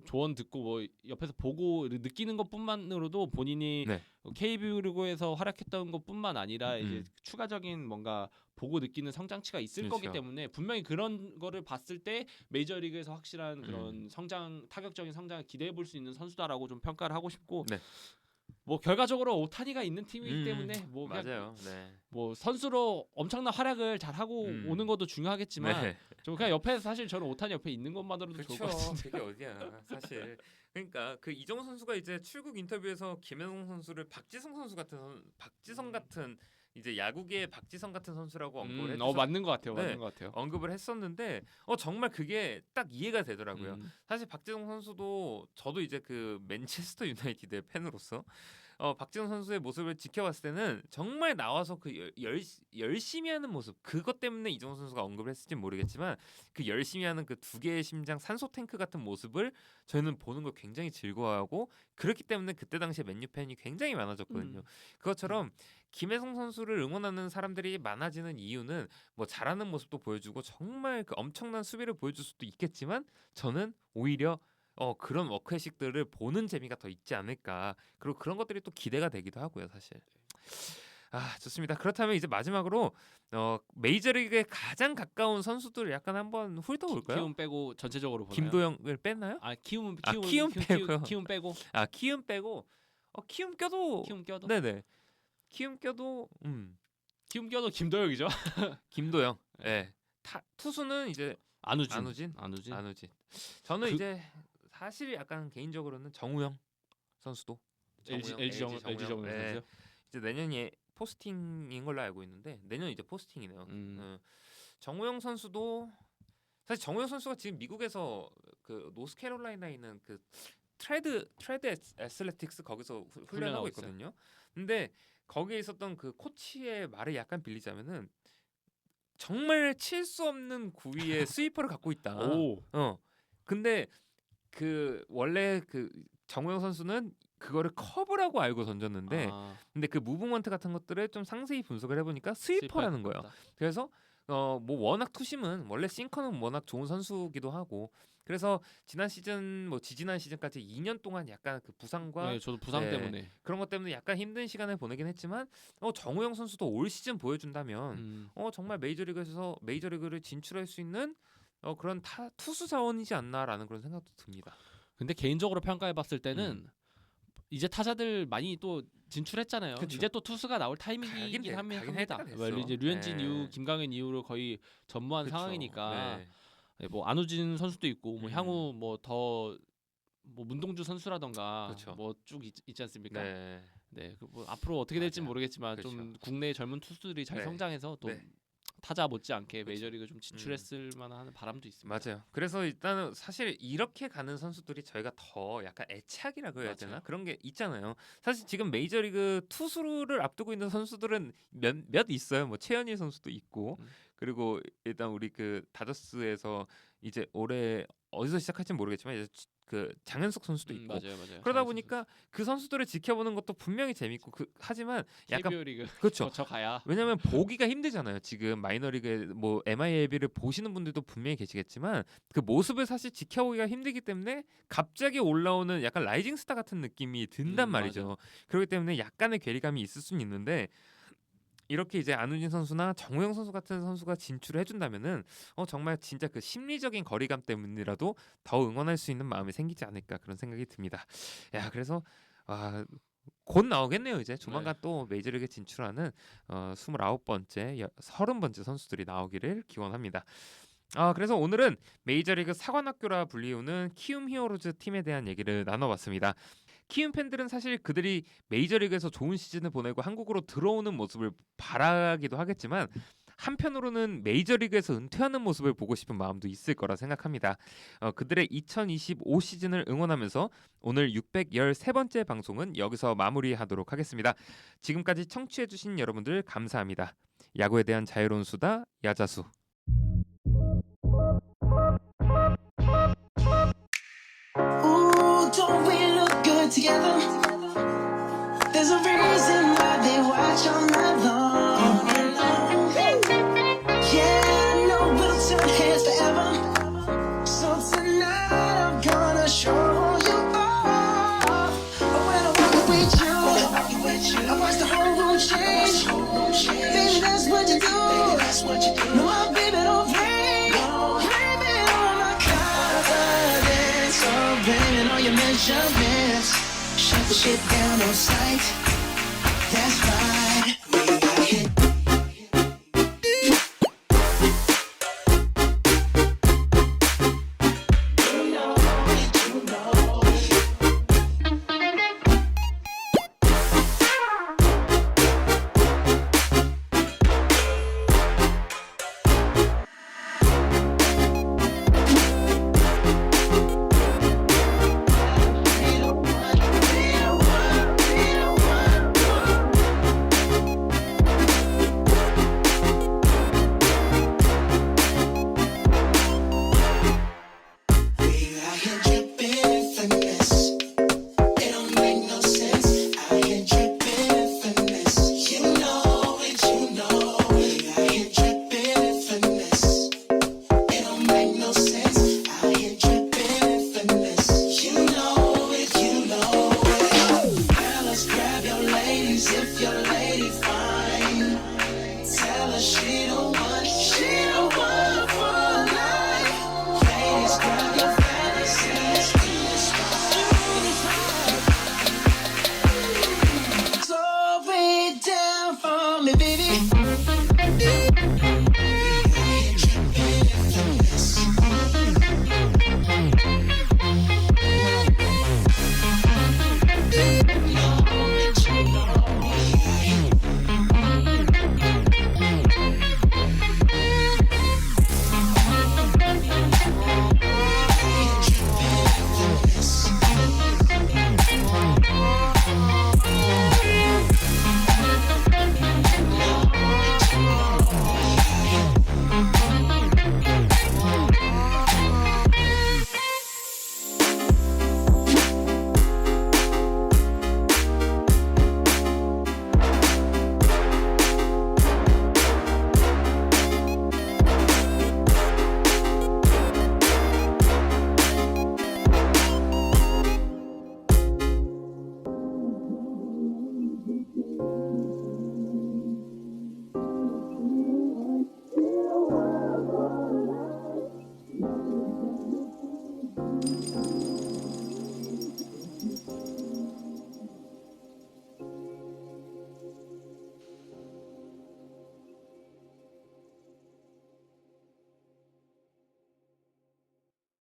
조언 듣고 뭐 옆에서 보고 느끼는 것뿐만으로도 본인이 네. KBO 리그에서 활약했던 것뿐만 아니라 이제 음. 추가적인 뭔가 보고 느끼는 성장치가 있을 거기 그렇죠. 때문에 분명히 그런 거를 봤을 때 메이저리그에서 확실한 그런 타격적인 성장을 기대해 볼 수 있는 선수다라고 좀 평가를 하고 싶고 네. 뭐 결과적으로 오타니가 있는 팀이기 때문에 뭐 그냥 맞아요. 네. 뭐 선수로 엄청난 활약을 잘 하고 오는 것도 중요하겠지만 네. 좀 그냥 옆에서 사실 저는 오타니 옆에 있는 것만으로도 좋을 것 그렇죠. 같은데. 그게 어디야, 사실. 그러니까 그 이정우 선수가 이제 출국 인터뷰에서 김혜성 선수를 박지성 같은 이제 야구계의 박지성 같은 선수라고 언급을 했죠. 맞는 것 같아요. 네. 맞는 것 같아요. 언급을 했었는데 정말 그게 딱 이해가 되더라고요. 사실 박지성 선수도 저도 이제 그 맨체스터 유나이티드의 팬으로서 박지성 선수의 모습을 지켜봤을 때는 정말 나와서 그 열심히 하는 모습, 그것 때문에 이정우 선수가 언급을 했을지 모르겠지만 그 열심히 하는 그 두 개의 심장 산소 탱크 같은 모습을 저희는 보는 걸 굉장히 즐거워하고, 그렇기 때문에 그때 당시에 맨유 팬이 굉장히 많아졌거든요. 그것처럼 김혜성 선수를 응원하는 사람들이 많아지는 이유는 뭐 잘하는 모습도 보여주고 정말 그 엄청난 수비를 보여줄 수도 있겠지만, 저는 오히려 그런 워크의식들을 보는 재미가 더 있지 않을까. 그리고 그런 것들이 또 기대가 되기도 하고요, 사실. 좋습니다. 그렇다면 이제 마지막으로 메이저리그에 가장 가까운 선수들을 약간 한번 훑어볼까요? 키움 빼고 전체적으로 보나요? 김도영을 뺐나요? 키움 빼고요. 키움 빼고 키움 빼고 키움 껴도 키움 껴도 네네. 키움 껴도 키움 껴도 김도영이죠. 김도영. 네. 투수는 이제 안우진. 저는 이제 사실 약간 개인적으로는 정우영 선수도 LG 정우영 선수요. 이제 내년에 포스팅인 걸로 알고 있는데, 내년 이제 포스팅이네요. 정우영 선수도 사실 정우영 선수가 지금 미국에서 그 노스캐롤라이나에 있는 그 트레드 애슬레틱스 거기서 훈련하고 있거든요. 근데 거기에 있었던 그 코치의 말을 약간 빌리자면은 정말 칠 수 없는 구위의 스위퍼를 갖고 있다. 근데 그 원래 그 정우영 선수는 그거를 커브라고 알고 던졌는데, 근데 그 무브먼트 같은 것들을 좀 상세히 분석을 해보니까 스위퍼라는 거예요. 그래서 뭐 워낙 투심은 원래 싱커는 워낙 좋은 선수기도 하고, 그래서 지난 시즌 뭐 지지난 시즌까지 2년 동안 약간 그 부상과 저도 부상 때문에 그런 것 때문에 약간 힘든 시간을 보내긴 했지만 정우영 선수도 올 시즌 보여준다면 정말 메이저리그를 진출할 수 있는 그런 투수 자원이지 않나라는 그런 생각도 듭니다. 근데 개인적으로 평가해봤을 때는 이제 타자들 많이 또 진출했잖아요. 그쵸. 이제 또 투수가 나올 타이밍이긴 합니다. 이제 류현진 이후 김강현 이후로 거의 전무한 그쵸. 상황이니까 뭐 안우진 선수도 있고 뭐 향후 뭐 더 뭐 문동주 선수라던가 뭐 쭉 있지 않습니까? 네. 뭐 앞으로 어떻게 될지 모르겠지만 좀 국내 젊은 투수들이 잘 성장해서 또 타자 못지않게 메이저리그 좀 진출했을 만한 바람도 있습니다. 맞아요. 그래서 일단은 사실 이렇게 가는 선수들이 저희가 더 약간 애착이라고 해야 되나? 그런 게 있잖아요. 사실 지금 메이저리그 투수를 앞두고 있는 선수들은 몇 있어요. 뭐 최현일 선수도 있고, 그리고 일단 우리 그 다저스에서 이제 올해 어디서 시작할지 모르겠지만 이제 그 장현석 선수도 있고, 맞아요. 그러다 보니까 그 선수들을 지켜보는 것도 분명히 재밌고 하지만 약간 KBO 리그 그렇죠. 저 가야. 왜냐하면 보기가 힘들잖아요. 지금 마이너리그에 뭐 MILB를 보시는 분들도 분명히 계시겠지만 그 모습을 사실 지켜보기가 힘들기 때문에 갑자기 올라오는 약간 라이징 스타 같은 느낌이 든단 말이죠. 맞아요. 그렇기 때문에 약간의 괴리감이 있을 수는 있는데, 이렇게 이제 안우진 선수나 정우영 선수 같은 선수가 진출을 해준다면은 정말 진짜 그 심리적인 거리감 때문이라도 더 응원할 수 있는 마음이 생기지 않을까, 그런 생각이 듭니다. 그래서 곧 나오겠네요. 이제 조만간 또 메이저리그에 진출하는 29번째, 30번째 선수들이 나오기를 기원합니다. 그래서 오늘은 메이저리그 사관학교라 불리우는 키움 히어로즈 팀에 대한 얘기를 나눠봤습니다. 키움 팬들은 사실 그들이 메이저리그에서 좋은 시즌을 보내고 한국으로 들어오는 모습을 바라기도 하겠지만, 한편으로는 메이저리그에서 은퇴하는 모습을 보고 싶은 마음도 있을 거라 생각합니다. 그들의 2025 시즌을 응원하면서 오늘 613번째 방송은 여기서 마무리하도록 하겠습니다. 지금까지 청취해주신 여러분들 감사합니다. 야구에 대한 자유로운 수다, 야자수. There's a reason why they watch all night long. Yeah, I know we'll turn heads forever. So tonight I'm gonna show you all. When I walk with you, I watch the whole room change. Baby, that's what you do. No, my baby don't play. Blame it on my confidence. Oh, blaming all your measurements. Shut the shit down on sight.